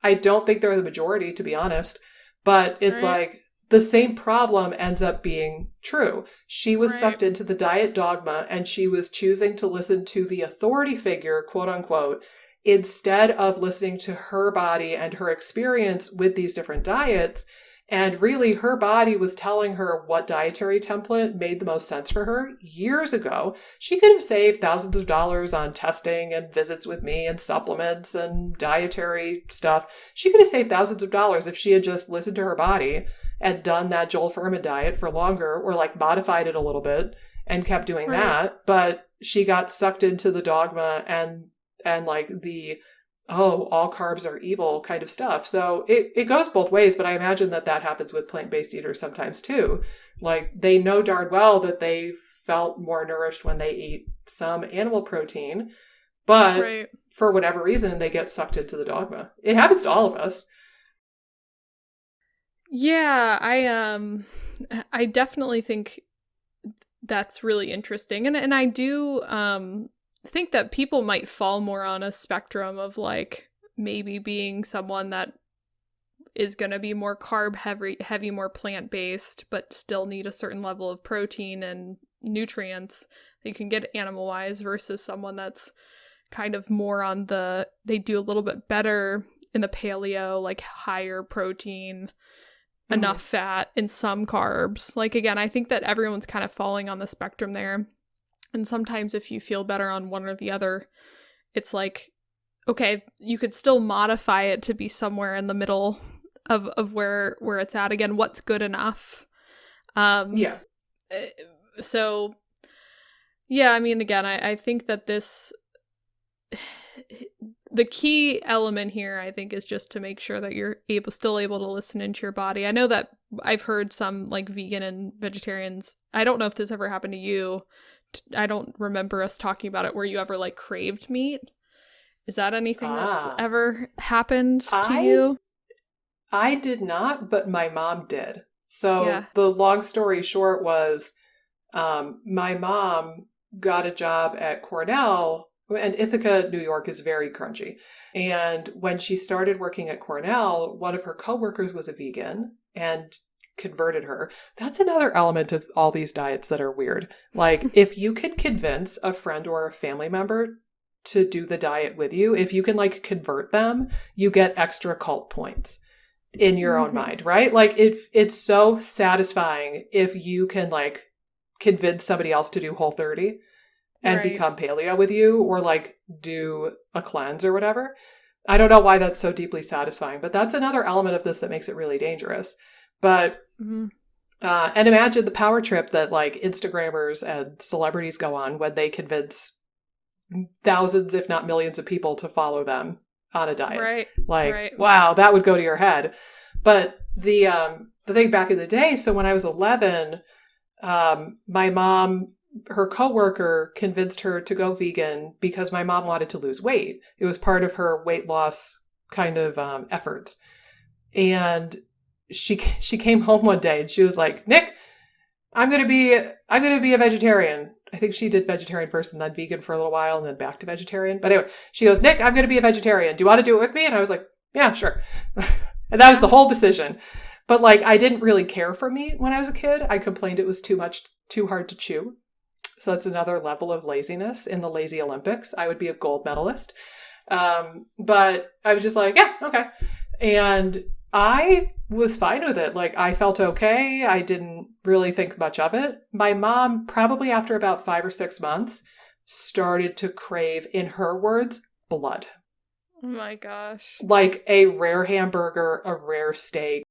I don't think they're the majority, to be honest. But it's Right. like the same problem ends up being true. She was Right. sucked into the diet dogma and she was choosing to listen to the authority figure, quote unquote, instead of listening to her body and her experience with these different diets. And really, her body was telling her what dietary template made the most sense for her years ago. She could have saved thousands of dollars on testing and visits with me and supplements and dietary stuff. She could have saved thousands of dollars if she had just listened to her body and done that Joel Fuhrman diet for longer, or like modified it a little bit and kept doing Right. that. But she got sucked into the dogma and like the, oh, all carbs are evil kind of stuff. So it goes both ways, but I imagine that that happens with plant-based eaters sometimes too. Like they know darn well that they felt more nourished when they ate some animal protein, but Right. for whatever reason, they get sucked into the dogma. It happens to all of us. Yeah, I definitely think that's really interesting. And I do think that people might fall more on a spectrum of like maybe being someone that is going to be more carb heavy, more plant-based, but still need a certain level of protein and nutrients that you can get animal-wise, versus someone that's kind of more on they do a little bit better in the paleo, like higher protein, Mm-hmm. enough fat, and some carbs. Like, again, I think that everyone's kind of falling on the spectrum there. And sometimes if you feel better on one or the other, it's like, okay, you could still modify it to be somewhere in the middle of where it's at. Again, what's good enough. Yeah. eh, So, yeah, I mean, again, I think that the key element here, I think, is just to make sure that you're still able to listen into your body. I know that I've heard some like vegan and vegetarians. I don't know if this ever happened to you. I don't remember us talking about it where you ever like craved meat. Is that anything that's Ah, ever happened to I you? I did not, but my mom did. So Yeah. the long story short was, my mom got a job at Cornell, and Ithaca, New York is very crunchy. And when she started working at Cornell, one of her coworkers was a vegan and converted her. That's another element of all these diets that are weird. Like, if you can convince a friend or a family member to do the diet with you, if you can like convert them, you get extra cult points in your own Hmm. mind, right? Like it's so satisfying if you can like convince somebody else to do Whole30 and Right. become paleo with you, or like do a cleanse or whatever. I don't know why that's so deeply satisfying, but that's another element of this that makes it really dangerous. But Hmm. and imagine the power trip that like Instagrammers and celebrities go on when they convince thousands, if not millions, of people to follow them on a diet. Right. Like, Right. wow, that would go to your head. But the thing back in the day, so when I was 11, my mom, her coworker convinced her to go vegan because my mom wanted to lose weight. It was part of her weight loss kind of efforts. And she came home one day and she was like, "Nick, I'm gonna be a vegetarian." I think she did vegetarian first and then vegan for a little while and then back to vegetarian. But anyway, she goes, "Nick, I'm gonna be a vegetarian. Do you want to do it with me?" And I was like, "Yeah, sure." And that was Yeah. the whole decision. But like, I didn't really care for meat when I was a kid. I complained it was too hard to chew. So it's another level of laziness in the lazy Olympics. I would be a gold medalist. But I was just like, yeah, okay. And I was fine with it. Like, I felt okay. I didn't really think much of it. My mom, probably after about 5 or 6 months, started to crave, in her words, blood. Oh my gosh. Like a rare hamburger, a rare steak,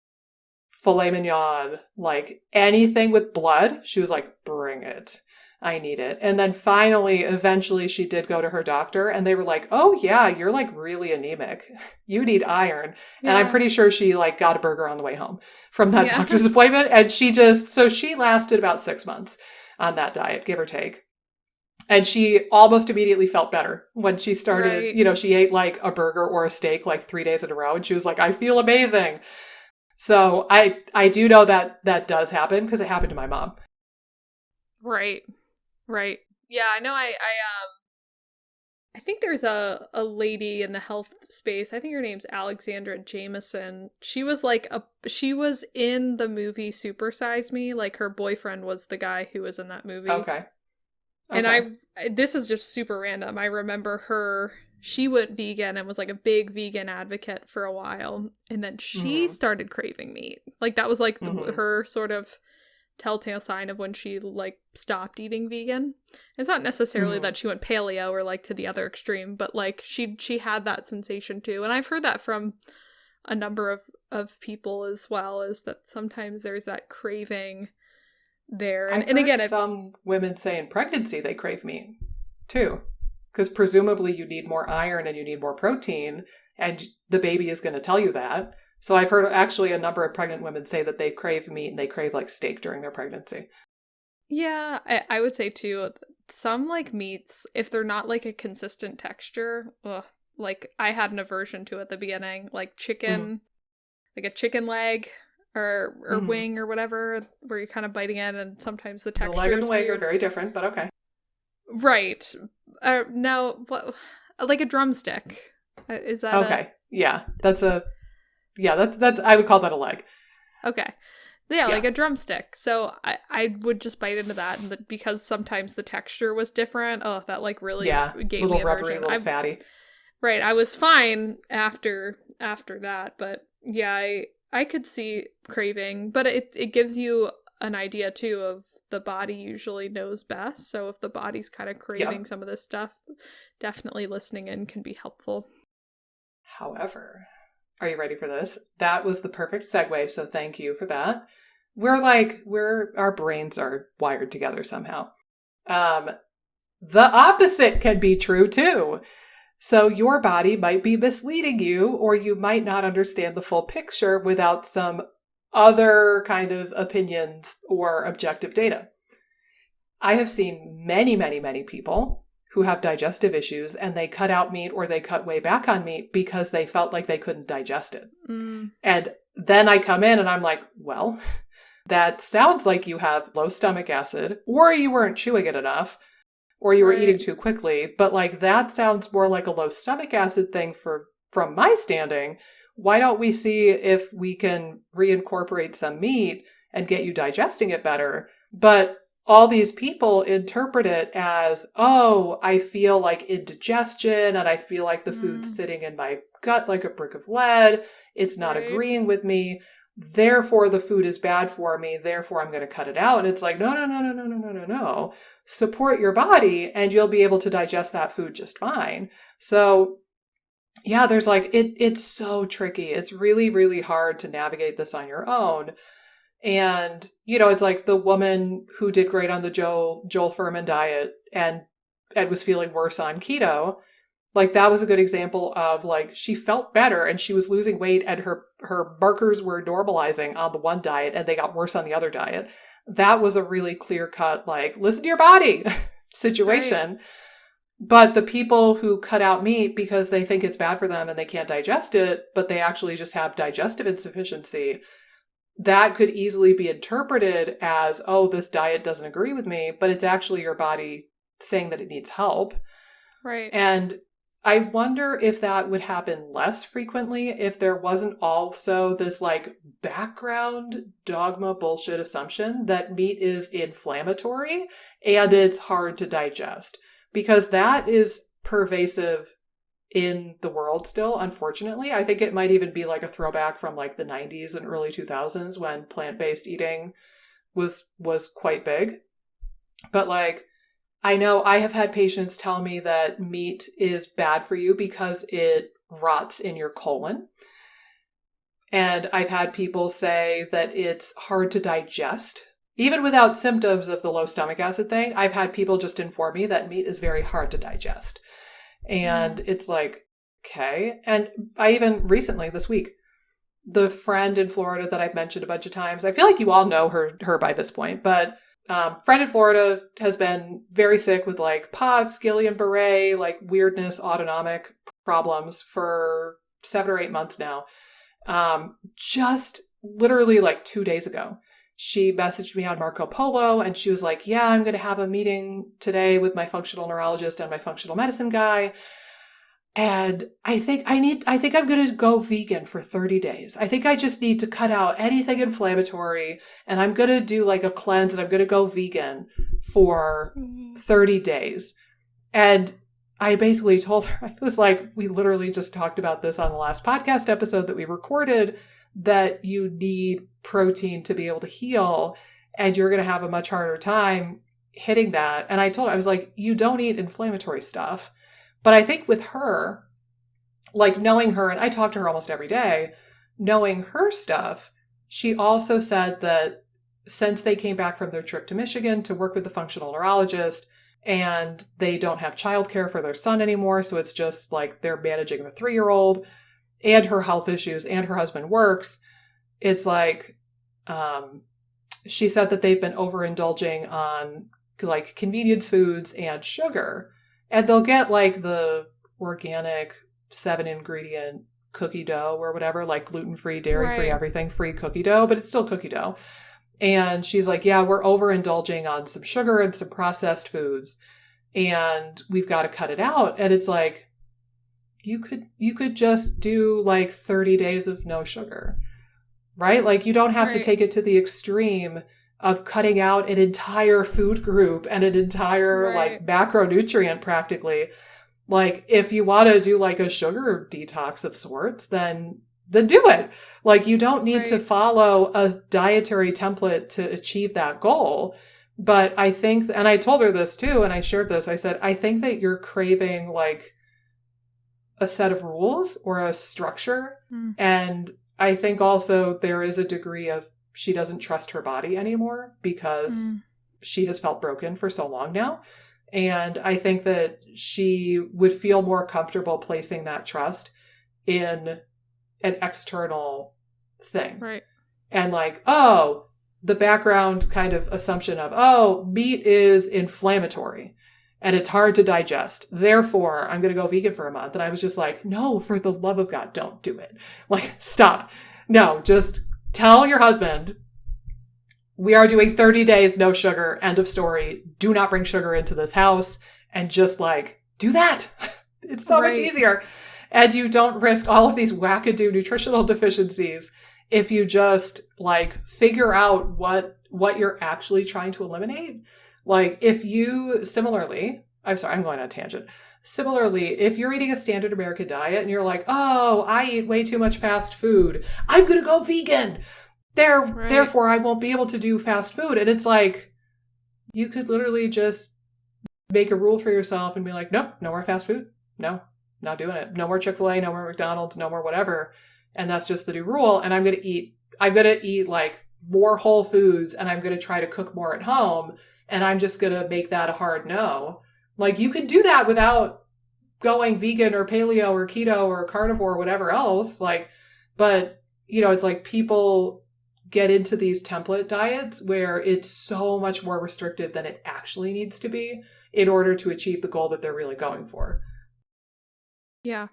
filet mignon, like anything with blood. She was like, bring it. I need it. And then finally, eventually, she did go to her doctor and they were like, oh, yeah, you're like really anemic. You need iron. And I'm Yeah. pretty sure she like got a burger on the way home from that Yeah. doctor's appointment. And so she lasted about 6 months on that diet, give or take. And she almost immediately felt better when she started, Right. she ate like a burger or a steak like 3 days in a row. And she was like, I feel amazing. So I do know that that does happen because it happened to my mom. Right. Right. Yeah, I know I think there's a lady in the health space. I think her name's Alexandra Jameson. She was in the movie Super Size Me. Like her boyfriend was the guy who was in that movie. Okay. And this is just super random. I remember she went vegan and was like a big vegan advocate for a while. And then she started craving meat. Like that was like her sort of telltale sign of when she like stopped eating vegan. It's not necessarily that she went paleo or like to the other extreme, but like she had that sensation too. And I've heard that from a number of people as well, is that sometimes there's that craving there. And again, some women say in pregnancy they crave meat too, because presumably you need more iron and you need more protein, and the baby is going to tell you that. So I've heard actually a number of pregnant women say that they crave meat and they crave like steak during their pregnancy. Yeah, I would say too, some like meats, if they're not like a consistent texture, like I had an aversion to at the beginning, like chicken, like a chicken leg or wing or whatever, where you're kind of biting in and sometimes the texture. The leg and the wing are very different, but okay. Right. No, what, like a drumstick. Is that okay? Yeah, that's I would call that a leg. Okay. Yeah, like a drumstick. So I would just bite into that, and because sometimes the texture was different. Oh, that like really gave me aversion. Rubbery, little fatty. Right. I was fine after that, but yeah, I could see craving, but it gives you an idea too of the body usually knows best. So if the body's kind of craving some of this stuff, definitely listening in can be helpful. However, are you ready for this? That was the perfect segue, so thank you for that. Our brains are wired together somehow. The opposite can be true too. So your body might be misleading you, or you might not understand the full picture without some other kind of opinions or objective data. I have seen many, many, many people who have digestive issues and they cut out meat or they cut way back on meat because they felt like they couldn't digest it. And then I come in and I'm like, well, that sounds like you have low stomach acid, or you weren't chewing it enough, or you were eating too quickly. But like that sounds more like a low stomach acid thing from my standing. Why don't we see if we can reincorporate some meat and get you digesting it better? But all these people interpret it as, oh, I feel like indigestion and I feel like the food's sitting in my gut like a brick of lead. It's not agreeing with me. Therefore, the food is bad for me. Therefore, I'm going to cut it out. And it's like, no. Support your body and you'll be able to digest that food just fine. So yeah, there's like, it's so tricky. It's really, really hard to navigate this on your own. And, it's like the woman who did great on the Joel Fuhrman diet and was feeling worse on keto. Like that was a good example of like, she felt better and she was losing weight and her markers were normalizing on the one diet and they got worse on the other diet. That was a really clear cut, like, listen to your body situation. Right. But the people who cut out meat because they think it's bad for them and they can't digest it, but they actually just have digestive insufficiency, that could easily be interpreted as, oh, this diet doesn't agree with me, but it's actually your body saying that it needs help. Right. And I wonder if that would happen less frequently if there wasn't also this like background dogma bullshit assumption that meat is inflammatory and it's hard to digest, because that is pervasive in the world still, unfortunately. I think it might even be like a throwback from like the 90s and early 2000s when plant-based eating was quite big. But like, I know I have had patients tell me that meat is bad for you because it rots in your colon. And I've had people say that it's hard to digest. Even without symptoms of the low stomach acid thing, I've had people just inform me that meat is very hard to digest. And it's like, okay. And I even recently this week, the friend in Florida that I've mentioned a bunch of times, I feel like you all know her by this point, but friend in Florida has been very sick with like POTS, Guillain-Barré, like weirdness, autonomic problems for 7 or 8 months now. Just literally like 2 days ago, she messaged me on Marco Polo and she was like, yeah, I'm going to have a meeting today with my functional neurologist and my functional medicine guy. And I think I'm going to go vegan for 30 days. I think I just need to cut out anything inflammatory and I'm going to do like a cleanse and I'm going to go vegan for 30 days. And I basically told her, I was like, we literally just talked about this on the last podcast episode that we recorded, that you need protein to be able to heal and you're going to have a much harder time hitting that. And I told her, I was like, you don't eat inflammatory stuff. But I think with her, like knowing her, and I talk to her almost every day, knowing her stuff, she also said that since they came back from their trip to Michigan to work with the functional neurologist, and they don't have childcare for their son anymore, so it's just like they're managing the 3-year-old and her health issues, and her husband works. It's like, she said that they've been overindulging on like convenience foods and sugar. And they'll get like the organic 7-ingredient cookie dough or whatever, like gluten-free, dairy-free, everything free cookie dough, but it's still cookie dough. And she's like, yeah, we're overindulging on some sugar and some processed foods and we've got to cut it out. And it's like, you could just do like 30 days of no sugar, right? Like you don't have to take it to the extreme of cutting out an entire food group and an entire like macronutrient practically. Like if you want to do like a sugar detox of sorts, then do it. Like you don't need to follow a dietary template to achieve that goal. But I think, and I told her this too, and I shared this, I said, I think that you're craving like a set of rules or a structure. And I think also there is a degree of she doesn't trust her body anymore because she has felt broken for so long now. And I think that she would feel more comfortable placing that trust in an external thing. Right. And like, oh, the background kind of assumption of, oh, meat is inflammatory and it's hard to digest. Therefore, I'm going to go vegan for a month. And I was just like, no, for the love of God, don't do it. Like, stop. No, just tell your husband, we are doing 30 days, no sugar, end of story. Do not bring sugar into this house. And just like, do that. It's so much easier. And you don't risk all of these wackadoo nutritional deficiencies if you just like figure out what you're actually trying to eliminate. Like if you similarly, I'm sorry, I'm going on a tangent. Similarly, if you're eating a standard American diet and you're like, oh, I eat way too much fast food, I'm going to go vegan. Therefore, I won't be able to do fast food. And it's like, you could literally just make a rule for yourself and be like, nope, no more fast food. No, not doing it. No more Chick-fil-A, no more McDonald's, no more whatever. And that's just the new rule. And I'm going to eat like more whole foods and I'm going to try to cook more at home. And I'm just going to make that a hard no. Like you can do that without going vegan or paleo or keto or carnivore or whatever else. Like, but you know, it's like people get into these template diets where it's so much more restrictive than it actually needs to be in order to achieve the goal that they're really going for. Yeah.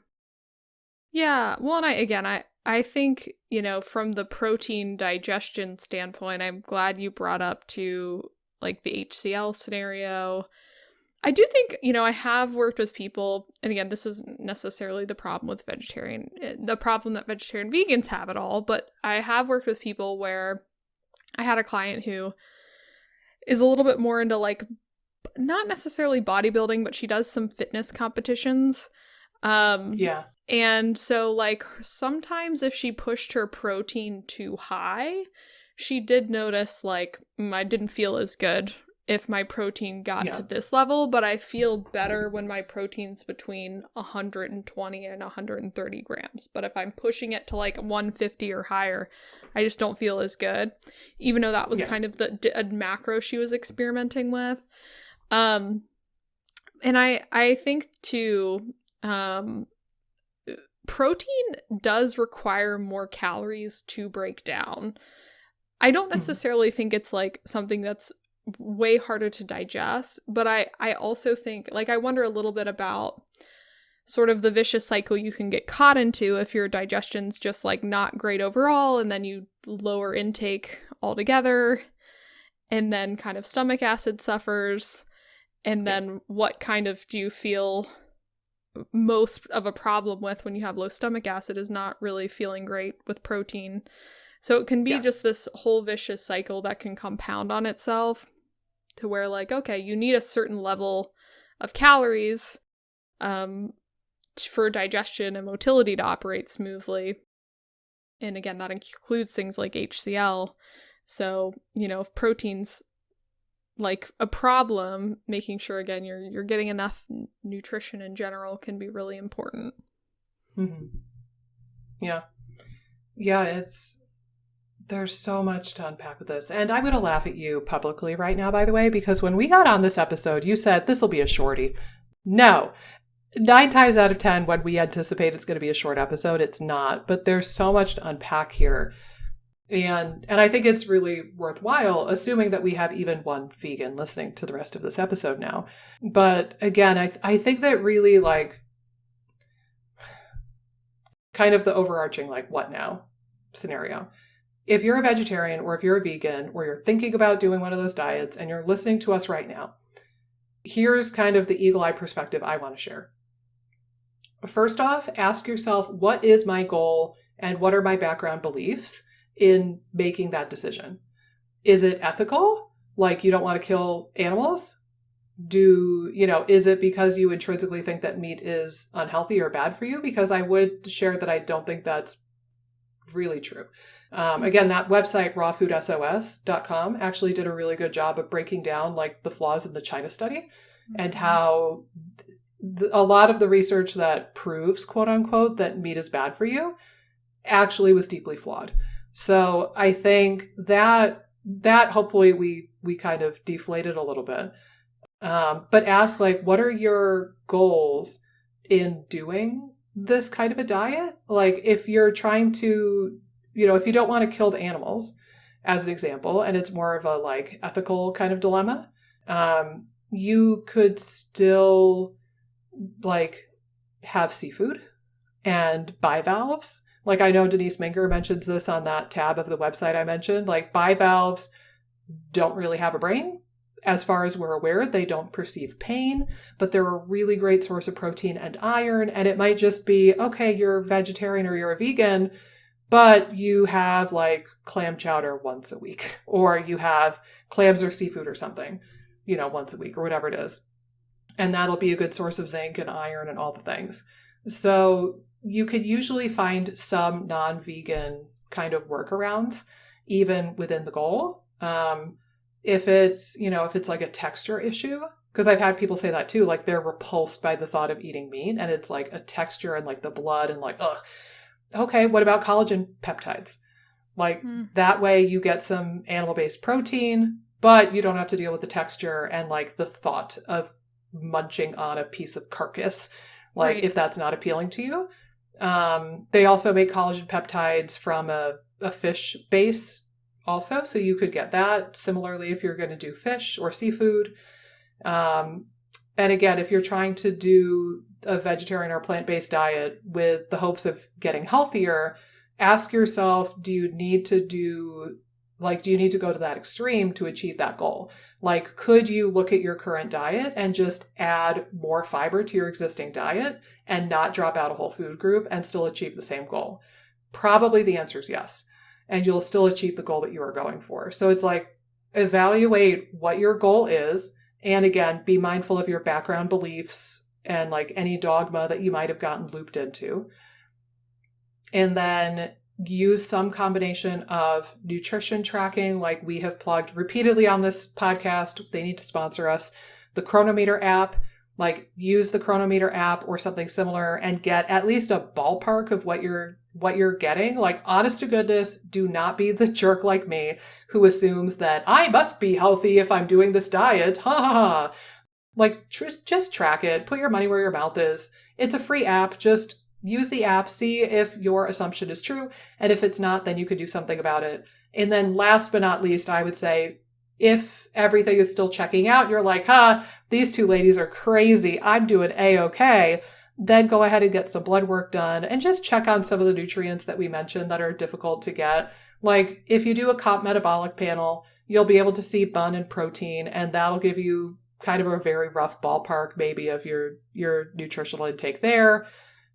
Yeah. Well, and I think, you know, from the protein digestion standpoint, I'm glad you brought up to like the HCl scenario. I do think, you know, I have worked with people, and again, this isn't necessarily the problem that vegetarian vegans have at all, but I have worked with people where I had a client who is a little bit more into like, not necessarily bodybuilding, but she does some fitness competitions. Yeah. And so like sometimes if she pushed her protein too high, she did notice like, I didn't feel as good if my protein got to this level, but I feel better when my protein's between 120 and 130 grams. But if I'm pushing it to like 150 or higher, I just don't feel as good, even though that was kind of the macro she was experimenting with. And I think too, protein does require more calories to break down. I don't necessarily think it's like something that's way harder to digest, but I also think, like, I wonder a little bit about, sort of the vicious cycle you can get caught into if your digestion's just like not great overall, and then you lower intake altogether, and then kind of stomach acid suffers. And then what kind of do you feel most of a problem with when you have low stomach acid is not really feeling great with protein. So it can be just this whole vicious cycle that can compound on itself to where like, okay, you need a certain level of calories for digestion and motility to operate smoothly. And again, that includes things like HCl. So, if protein's like a problem, making sure again you're getting enough nutrition in general can be really important. Mm-hmm. Yeah, there's so much to unpack with this, and I'm gonna laugh at you publicly right now, by the way, because when we got on this episode, you said this will be a shorty. No, 9 times out of 10, when we anticipate it's going to be a short episode, it's not. But there's so much to unpack here. And I think it's really worthwhile, assuming that we have even one vegan listening to the rest of this episode now. But again, I think that really like kind of the overarching like what now scenario. If you're a vegetarian or if you're a vegan or you're thinking about doing one of those diets and you're listening to us right now, here's kind of the eagle eye perspective I want to share. First off, ask yourself, what is my goal and what are my background beliefs in making that decision? Is it ethical? Like you don't want to kill animals? Is it because you intrinsically think that meat is unhealthy or bad for you? Because I would share that I don't think that's really true. Again, that website, rawfoodsos.com, actually did a really good job of breaking down like the flaws in the China study and how a lot of the research that proves, quote unquote, that meat is bad for you actually was deeply flawed. So I think that hopefully we kind of deflated a little bit. But ask like, what are your goals in doing this kind of a diet? Like if you're trying to, if you don't want to kill the animals, as an example, and it's more of a like ethical kind of dilemma, you could still like have seafood and bivalves. Like I know Denise Minger mentions this on that tab of the website I mentioned, like bivalves don't really have a brain. As far as we're aware, they don't perceive pain, but they're a really great source of protein and iron. And it might just be, okay, you're a vegetarian or you're a vegan, but you have like clam chowder once a week, or you have clams or seafood or something, once a week or whatever it is. And that'll be a good source of zinc and iron and all the things. So you could usually find some non-vegan kind of workarounds, even within the goal. If it's like a texture issue, because I've had people say that too, like they're repulsed by the thought of eating meat and it's like a texture and like the blood and like, ugh. Okay, what about collagen peptides? Like that way you get some animal-based protein, but you don't have to deal with the texture and like the thought of munching on a piece of carcass, like right. If that's not appealing to you. They also make collagen peptides from a fish base also, so you could get that similarly if you're going to do fish or seafood. And again, if you're trying to do a vegetarian or plant-based diet with the hopes of getting healthier, ask yourself, do you need to go to that extreme to achieve that goal? Like, could you look at your current diet and just add more fiber to your existing diet and not drop out a whole food group and still achieve the same goal? Probably the answer is yes. And you'll still achieve the goal that you are going for. So it's like, evaluate what your goal is. And again, be mindful of your background beliefs and like any dogma that you might have gotten looped into. And then use some combination of nutrition tracking, like we have plugged repeatedly on this podcast. They need to sponsor us. The Chronometer app, like use the Chronometer app or something similar and get at least a ballpark of what you're getting. Like, honest to goodness, do not be the jerk like me who assumes that I must be healthy if I'm doing this diet. Ha ha ha. Like, just track it. Put your money where your mouth is. It's a free app. Just use the app. See if your assumption is true. And if it's not, then you could do something about it. And then last but not least, I would say, if everything is still checking out, you're like, these two ladies are crazy. I'm doing A-okay. then go ahead and get some blood work done and just check on some of the nutrients that we mentioned that are difficult to get. Like if you do a comp metabolic panel, you'll be able to see bun and protein, and that'll give you kind of a very rough ballpark maybe of your nutritional intake there.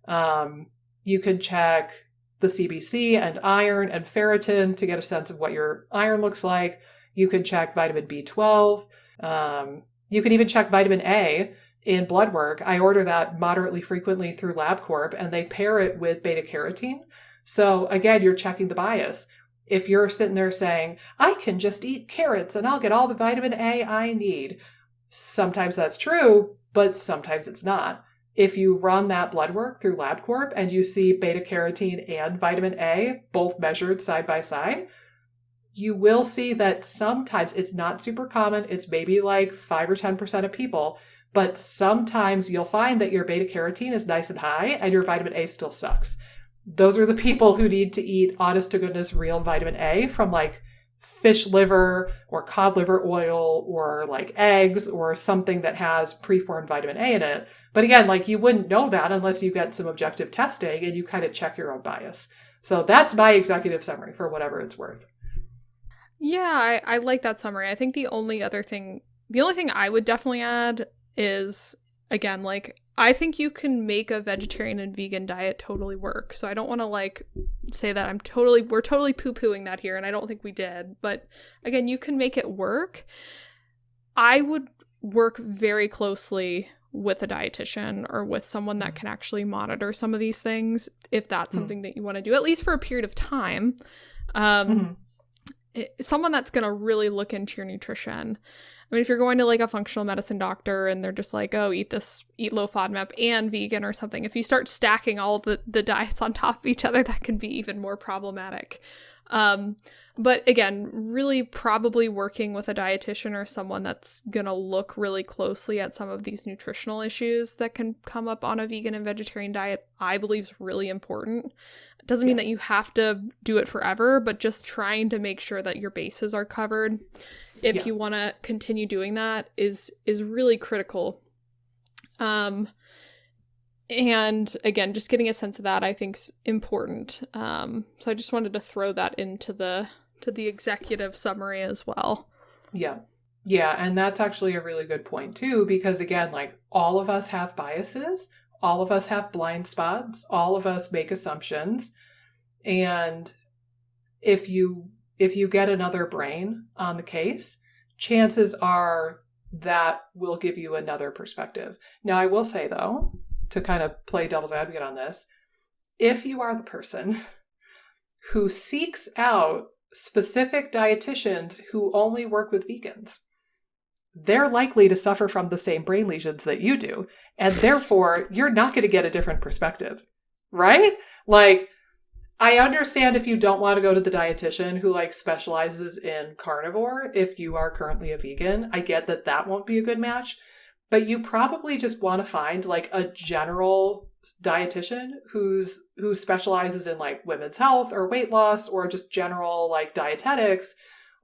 You could check the CBC and iron and ferritin to get a sense of what your iron looks like. You could check vitamin B12. You can even check vitamin A in blood work. I order that moderately frequently through LabCorp, and they pair it with beta carotene. So again, you're checking the bias. If you're sitting there saying, I can just eat carrots and I'll get all the vitamin A I need, sometimes that's true, but sometimes it's not. If you run that blood work through LabCorp and you see beta carotene and vitamin A both measured side by side, you will see that sometimes it's not super common. It's maybe like 5 or 10% of people, but sometimes you'll find that your beta carotene is nice and high and your vitamin A still sucks. Those are the people who need to eat honest to goodness real vitamin A from like fish liver or cod liver oil or like eggs or something that has preformed vitamin A in it. But again, like you wouldn't know that unless you get some objective testing and you kind of check your own bias. So that's my executive summary for whatever it's worth. Yeah, I like that summary. I think the only thing I would definitely add is, again, like, I think you can make a vegetarian and vegan diet totally work. So I don't want to like say that we're totally poo-pooing that here, and I don't think we did. But again, you can make it work. I would work very closely with a dietitian or with someone that can actually monitor some of these things if that's something that you want to do, at least for a period of time. Someone that's going to really look into your nutrition. I mean, if you're going to like a functional medicine doctor and they're just like, oh, eat low FODMAP and vegan or something, if you start stacking all the diets on top of each other, that can be even more problematic. But again, really probably working with a dietitian or someone that's going to look really closely at some of these nutritional issues that can come up on a vegan and vegetarian diet, I believe is really important. It doesn't mean that you have to do it forever, but just trying to make sure that your bases are covered if you want to continue doing that is really critical. And again, just getting a sense of that I think is important. So I just wanted to throw that into the executive summary as well. Yeah. Yeah, and that's actually a really good point too, because again, like all of us have biases, all of us have blind spots, all of us make assumptions. And if you get another brain on the case, chances are that will give you another perspective. Now, I will say though, to kind of play devil's advocate on this, if you are the person who seeks out specific dietitians who only work with vegans, they're likely to suffer from the same brain lesions that you do. And therefore, you're not going to get a different perspective, right? Like, I understand if you don't want to go to the dietitian who like specializes in carnivore, if you are currently a vegan, I get that won't be a good match, but you probably just want to find like a general dietitian who specializes in like women's health or weight loss or just general like dietetics,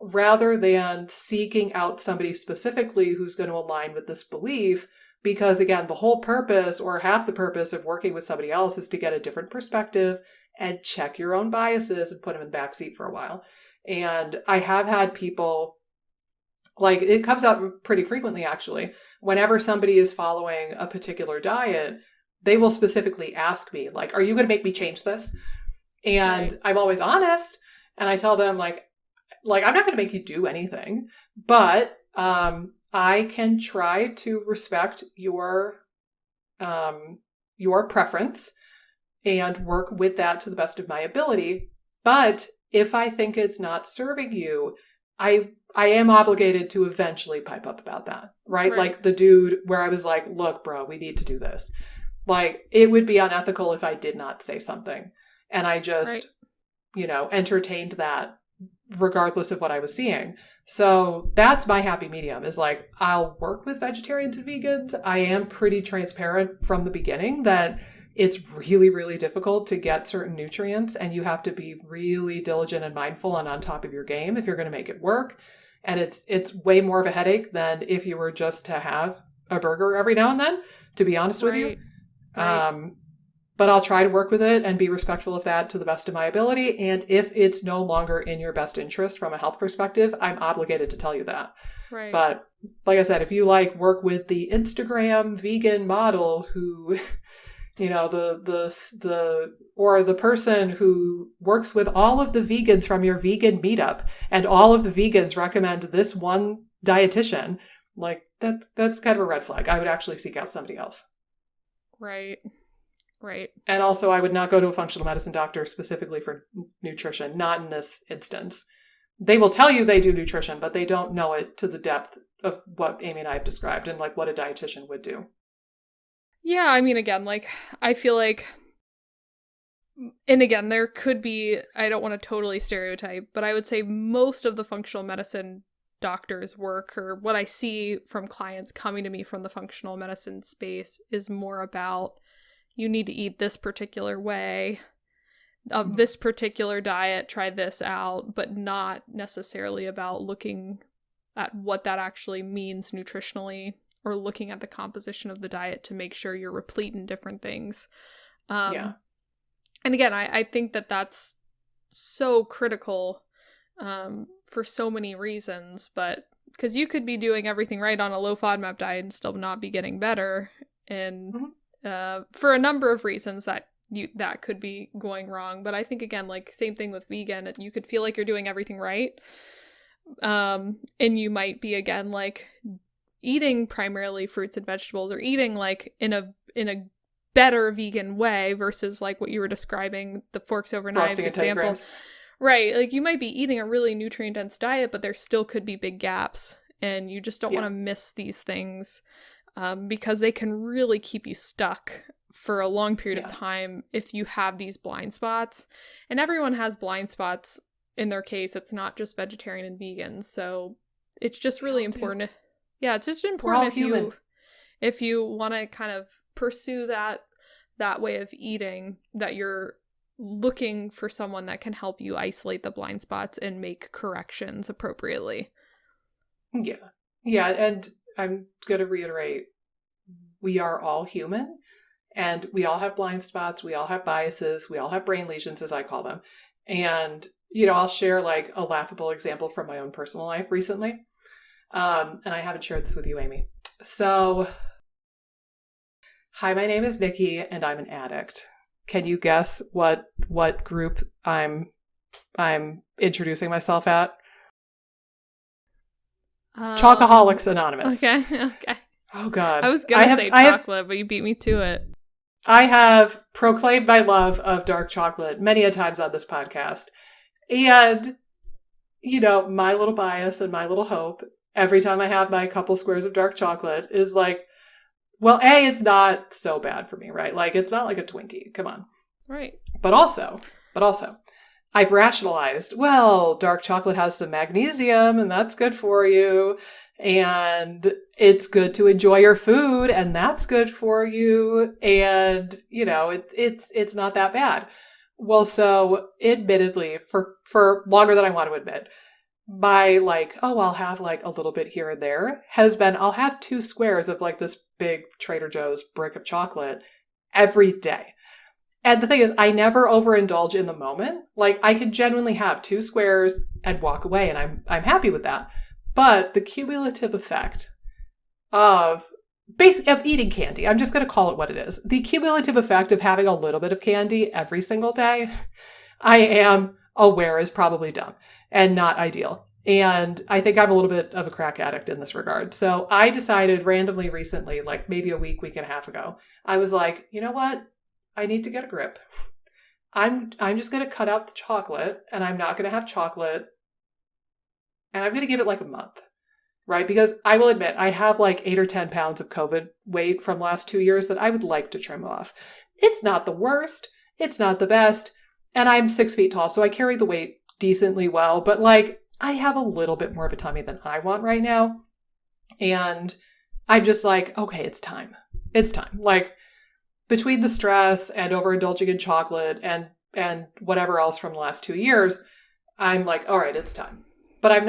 rather than seeking out somebody specifically who's going to align with this belief. Because again, the whole purpose or half the purpose of working with somebody else is to get a different perspective and check your own biases and put them in the backseat for a while. And I have had people, like, it comes up pretty frequently actually, whenever somebody is following a particular diet, they will specifically ask me, like, are you going to make me change this? And I'm always honest. And I tell them like, I'm not going to make you do anything, but I can try to respect your preference and work with that to the best of my ability. But if I think it's not serving you, I am obligated to eventually pipe up about that, right? Like the dude where I was like, look, bro, we need to do this. Like, it would be unethical if I did not say something. And I just, entertained that regardless of what I was seeing. So that's my happy medium, is like, I'll work with vegetarians and vegans. I am pretty transparent from the beginning that it's really, really difficult to get certain nutrients, and you have to be really diligent and mindful and on top of your game if you're going to make it work. And it's way more of a headache than if you were just to have a burger every now and then, to be honest with you. Right. But I'll try to work with it and be respectful of that to the best of my ability. And if it's no longer in your best interest from a health perspective, I'm obligated to tell you that. Right. But like I said, if you like work with the Instagram vegan model who, or the person who works with all of the vegans from your vegan meetup and all of the vegans recommend this one dietitian, like that's kind of a red flag. I would actually seek out somebody else. Right. Right. And also, I would not go to a functional medicine doctor specifically for nutrition, not in this instance. They will tell you they do nutrition, but they don't know it to the depth of what Amy and I have described and like what a dietitian would do. Yeah, I mean, again, like, I feel like, and again, there could be, I don't want to totally stereotype, but I would say most of the functional medicine doctors' work, or what I see from clients coming to me from the functional medicine space, is more about, you need to eat this particular way, of this particular diet, try this out, but not necessarily about looking at what that actually means nutritionally, or looking at the composition of the diet to make sure you're replete in different things. And again, I think that that's so critical for so many reasons, but because you could be doing everything right on a low FODMAP diet and still not be getting better, and for a number of reasons that could be going wrong. But I think, again, like, same thing with vegan, you could feel like you're doing everything right, and you might be, again, like, eating primarily fruits and vegetables, or eating like in a better vegan way versus like what you were describing, the forks over knives example. Right, like, you might be eating a really nutrient dense diet, but there still could be big gaps, and you just don't want to miss these things, because they can really keep you stuck for a long period of time if you have these blind spots. And everyone has blind spots in their case. It's not just vegetarian and vegan, so it's just really important. Yeah, it's just important if you want to kind of pursue that way of eating, that you're looking for someone that can help you isolate the blind spots and make corrections appropriately. Yeah, and I'm going to reiterate, we are all human, and we all have blind spots, we all have biases, we all have brain lesions, as I call them. And, I'll share like a laughable example from my own personal life recently. And I haven't shared this with you, Amy. So, hi, my name is Nikki, and I'm an addict. Can you guess what group I'm introducing myself at? Chocoholics Anonymous. Okay. Oh, God. I was going to say chocolate, but you beat me to it. I have proclaimed my love of dark chocolate many a times on this podcast. And, my little bias and my little hope, every time I have my couple squares of dark chocolate, is like, well, A, it's not so bad for me, right? Like, it's not like a Twinkie. Come on. Right. But also, I've rationalized, well, dark chocolate has some magnesium, and that's good for you. And it's good to enjoy your food, and that's good for you. And, it's not that bad. Well, so admittedly, for longer than I want to admit, my like, I'll have like a little bit here and there has been, I'll have 2 squares of like this big Trader Joe's brick of chocolate every day. And the thing is, I never overindulge in the moment. Like, I could genuinely have 2 squares and walk away, and I'm happy with that. But the cumulative effect of eating candy, I'm just going to call it what it is. The cumulative effect of having a little bit of candy every single day, I am aware is probably dumb and not ideal. And I think I'm a little bit of a crack addict in this regard. So I decided randomly recently, like maybe a week and a half ago, I was like, you know what? I need to get a grip. I'm just going to cut out the chocolate, and I'm not going to have chocolate. And I'm going to give it like a month, right? Because I will admit, I have like 8 or 10 pounds of COVID weight from last 2 years that I would like to trim off. It's not the worst. It's not the best. And I'm 6 feet tall, so I carry the weight decently well. But like, I have a little bit more of a tummy than I want right now. And I'm just like, okay, it's time. It's time. Like, between the stress and overindulging in chocolate and whatever else from the last 2 years, I'm like, all right, it's time. But I'm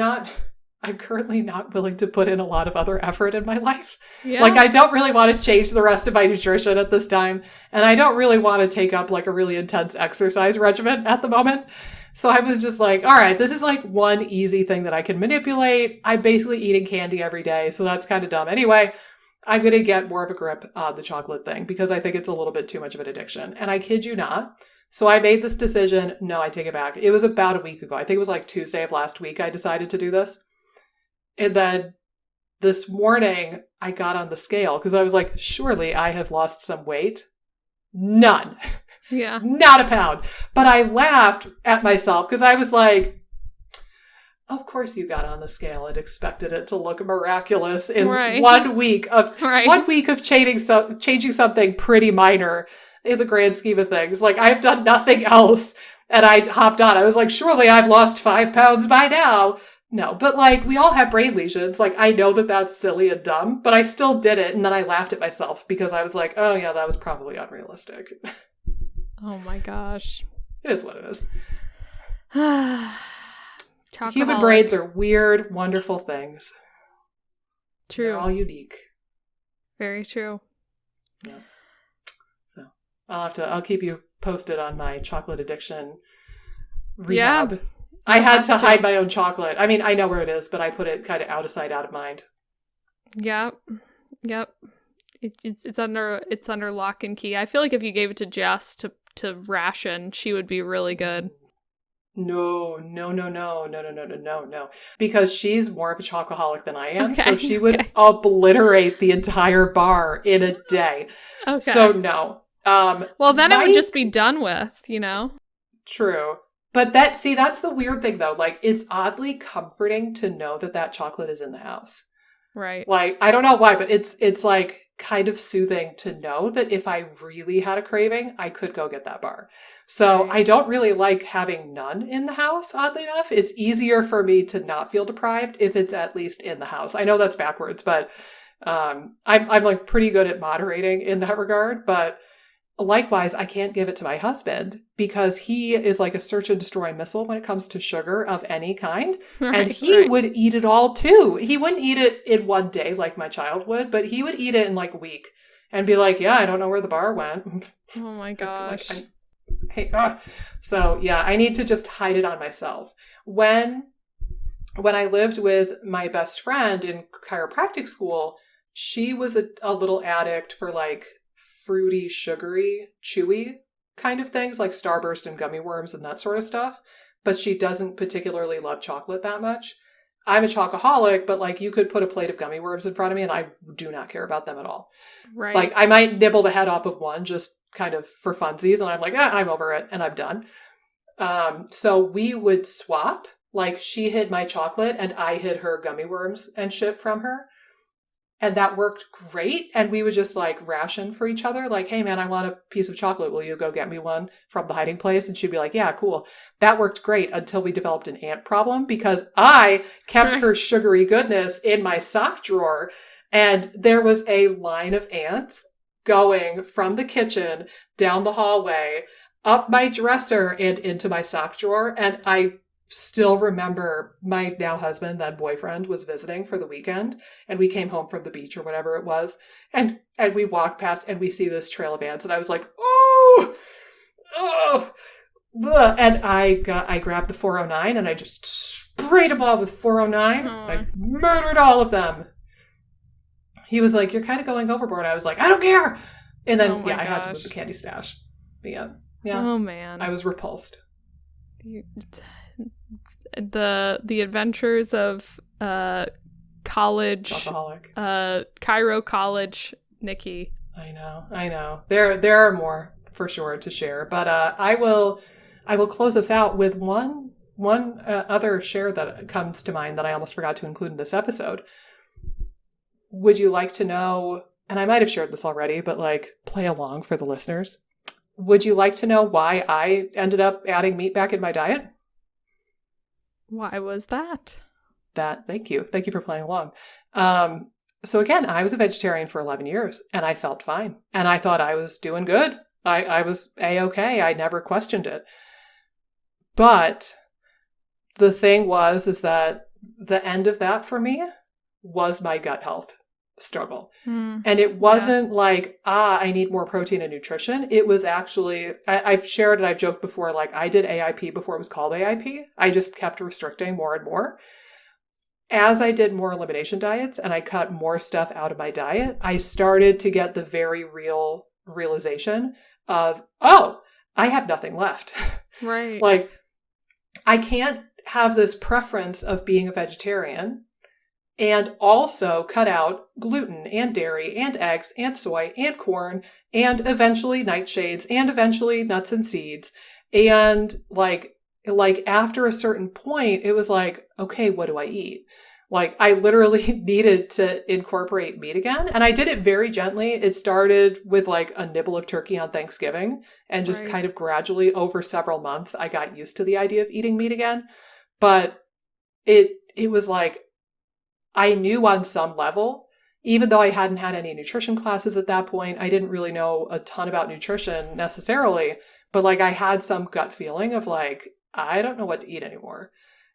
I'm currently not willing to put in a lot of other effort in my life. Yeah. Like, I don't really want to change the rest of my nutrition at this time. And I don't really want to take up like a really intense exercise regimen at the moment. So I was just like, all right, this is like one easy thing that I can manipulate. I'm basically eating candy every day. So that's kind of dumb. Anyway, I'm going to get more of a grip on the chocolate thing because I think it's a little bit too much of an addiction. And I kid you not. So I made this decision. No, I take it back. It was about a week ago. I think it was like Tuesday of last week I decided to do this. And then this morning I got on the scale because I was like, surely I have lost some weight. None. Yeah. Not a pound. But I laughed at myself because I was like, of course you got on the scale and expected it to look miraculous in 1 week of 1 week of changing something pretty minor in the grand scheme of things. Like, I've done nothing else and I hopped on. I was like, surely I've lost 5 pounds by now. No, but like, we all have brain lesions. Like, I know that that's silly and dumb, but I still did it. And then I laughed at myself because I was like, oh yeah, that was probably unrealistic. Oh my gosh. It is what it is. Chocoholic. Human brains are weird, wonderful things. True. They're all unique. Very true. Yeah. So I'll keep you posted on my chocolate addiction rehab. Yeah. I had to hide my own chocolate. I mean, I know where it is, but I put it kind of out of sight, out of mind. Yep. It's under lock and key. I feel like if you gave it to Jess to ration, she would be really good. No. Because she's more of a chocoholic than I am. Okay, so she would obliterate the entire bar in a day. Okay. So no. Well, then it would just be done with, you know? True. But that's the weird thing though. Like, it's oddly comforting to know that chocolate is in the house. Right. Like, I don't know why, but it's like kind of soothing to know that if I really had a craving, I could go get that bar. So I don't really like having none in the house, oddly enough. It's easier for me to not feel deprived if it's at least in the house. I know that's backwards, but I'm like pretty good at moderating in that regard. But likewise, I can't give it to my husband because he is like a search and destroy missile when it comes to sugar of any kind. And he would eat it all too. He wouldn't eat it in one day like my child would, but he would eat it in like a week and be like, yeah, I don't know where the bar went. Oh my gosh. So yeah, I need to just hide it on myself. When I lived with my best friend in chiropractic school, she was a little addict for like fruity, sugary, chewy kind of things like Starburst and gummy worms and that sort of stuff. But she doesn't particularly love chocolate that much. I'm a chocoholic, but like you could put a plate of gummy worms in front of me and I do not care about them at all. Right. Like I might nibble the head off of one just kind of for funsies and I'm like, I'm over it and I'm done. So we would swap. Like she hid my chocolate and I hid her gummy worms and shit from her. And that worked great. And we would just like ration for each other. Like, hey man, I want a piece of chocolate. Will you go get me one from the hiding place? And she'd be like, yeah, cool. That worked great until we developed an ant problem because I kept her sugary goodness in my sock drawer. And there was a line of ants going from the kitchen down the hallway, up my dresser and into my sock drawer. And I still remember my now husband, then boyfriend, was visiting for the weekend and we came home from the beach or whatever it was. And we walked past and we see this trail of ants and I was like, oh, bleh. And I grabbed the 409 and I just sprayed them all with 409. I murdered all of them. He was like, you're kind of going overboard. I was like, I don't care. And then, I had to move the candy stash. But yeah. Oh man. I was repulsed. The adventures of college Cairo college Nikki. I know. There are more for sure to share, but I will close us out with one other share that comes to mind that I almost forgot to include in this episode. Would you like to know, and I might have shared this already, but like play along for the listeners. Would you like to know why I ended up adding meat back in my diet? Why was that? Thank you. Thank you for playing along. So again, I was a vegetarian for 11 years and I felt fine. And I thought I was doing good. I was A-okay. I never questioned it. But the thing is that the end of that for me was my gut health struggle. And it wasn't like, I need more protein and nutrition. It was actually, I've shared and I've joked before, like I did AIP before it was called AIP. I just kept restricting more and more. As I did more elimination diets and I cut more stuff out of my diet, I started to get the very real realization of, oh, I have nothing left. Right. Like, I can't have this preference of being a vegetarian and also cut out gluten and dairy and eggs and soy and corn and eventually nightshades and eventually nuts and seeds. And like after a certain point, it was like, okay, what do I eat? Like I literally needed to incorporate meat again. And I did it very gently. It started with like a nibble of turkey on Thanksgiving and just kind of gradually over several months, I got used to the idea of eating meat again. But it was like, I knew on some level, even though I hadn't had any nutrition classes at that point, I didn't really know a ton about nutrition necessarily, but like I had some gut feeling of like, I don't know what to eat anymore.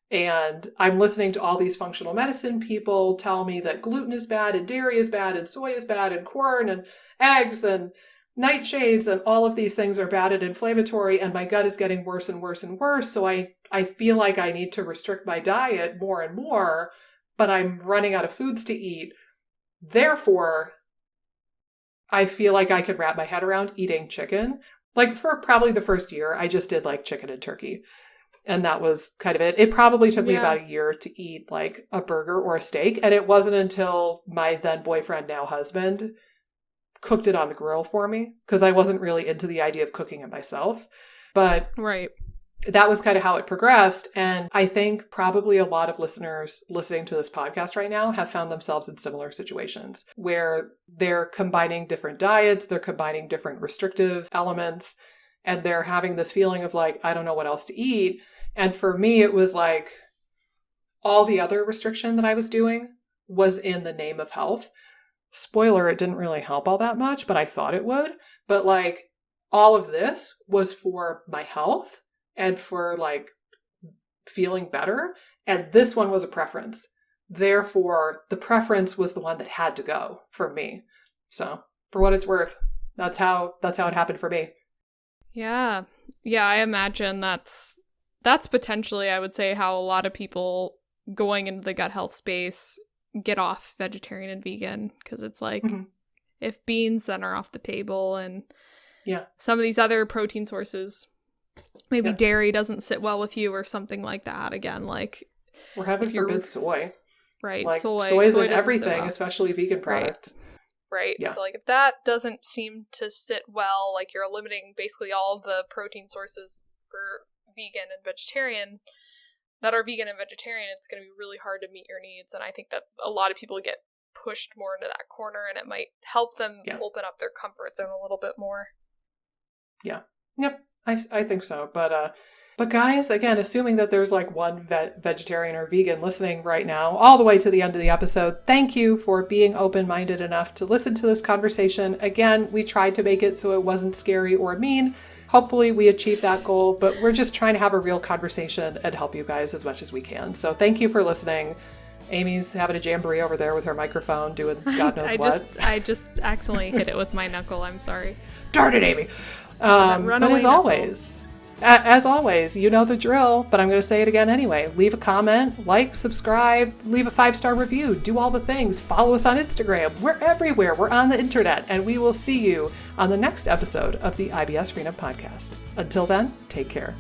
And I'm listening to all these functional medicine people tell me that gluten is bad and dairy is bad and soy is bad and corn and eggs and nightshades and all of these things are bad and inflammatory, and my gut is getting worse and worse and worse. So I feel like I need to restrict my diet more and more, but I'm running out of foods to eat. Therefore, I feel like I could wrap my head around eating chicken. Like for probably the first year, I just did like chicken and turkey. And that was kind of it. It probably took me about a year to eat like a burger or a steak. And it wasn't until my then boyfriend, now husband, cooked it on the grill for me because I wasn't really into the idea of cooking it myself. But that was kind of how it progressed. And I think probably a lot of listeners listening to this podcast right now have found themselves in similar situations where they're combining different diets, they're combining different restrictive elements, and they're having this feeling of like, I don't know what else to eat. And for me, it was like all the other restriction that I was doing was in the name of health. Spoiler, it didn't really help all that much, but I thought it would. But like all of this was for my health and for like feeling better. And this one was a preference. Therefore, the preference was the one that had to go for me. So for what it's worth, that's how it happened for me. Yeah. Yeah, I imagine that's potentially, I would say, how a lot of people going into the gut health space get off vegetarian and vegan, because it's like if beans then are off the table and some of these other protein sources, maybe dairy doesn't sit well with you or something like that. Again, like we're having forbid soy. Right. Like soy is in everything, especially vegan products. Right. Yeah. So like if that doesn't seem to sit well, like you're eliminating basically all the protein sources for vegan and vegetarian that are vegan and vegetarian, it's going to be really hard to meet your needs. And I think that a lot of people get pushed more into that corner, and it might help them open up their comfort zone a little bit more. Yeah. Yep. I think so. But guys, again, assuming that there's like one vegetarian or vegan listening right now, all the way to the end of the episode, thank you for being open-minded enough to listen to this conversation. Again, we tried to make it so it wasn't scary or mean. Hopefully we achieved that goal, but we're just trying to have a real conversation and help you guys as much as we can. So thank you for listening. Amy's having a jamboree over there with her microphone doing God knows what. I just accidentally hit it with my knuckle. I'm sorry. Darn it, Amy. But as always, you know the drill, but I'm going to say it again anyway. Leave a comment, like, subscribe, leave a 5-star review, do all the things. Follow us on Instagram. We're everywhere. We're on the internet, and we will see you on the next episode of the IBS Freedom Podcast. Until then, take care.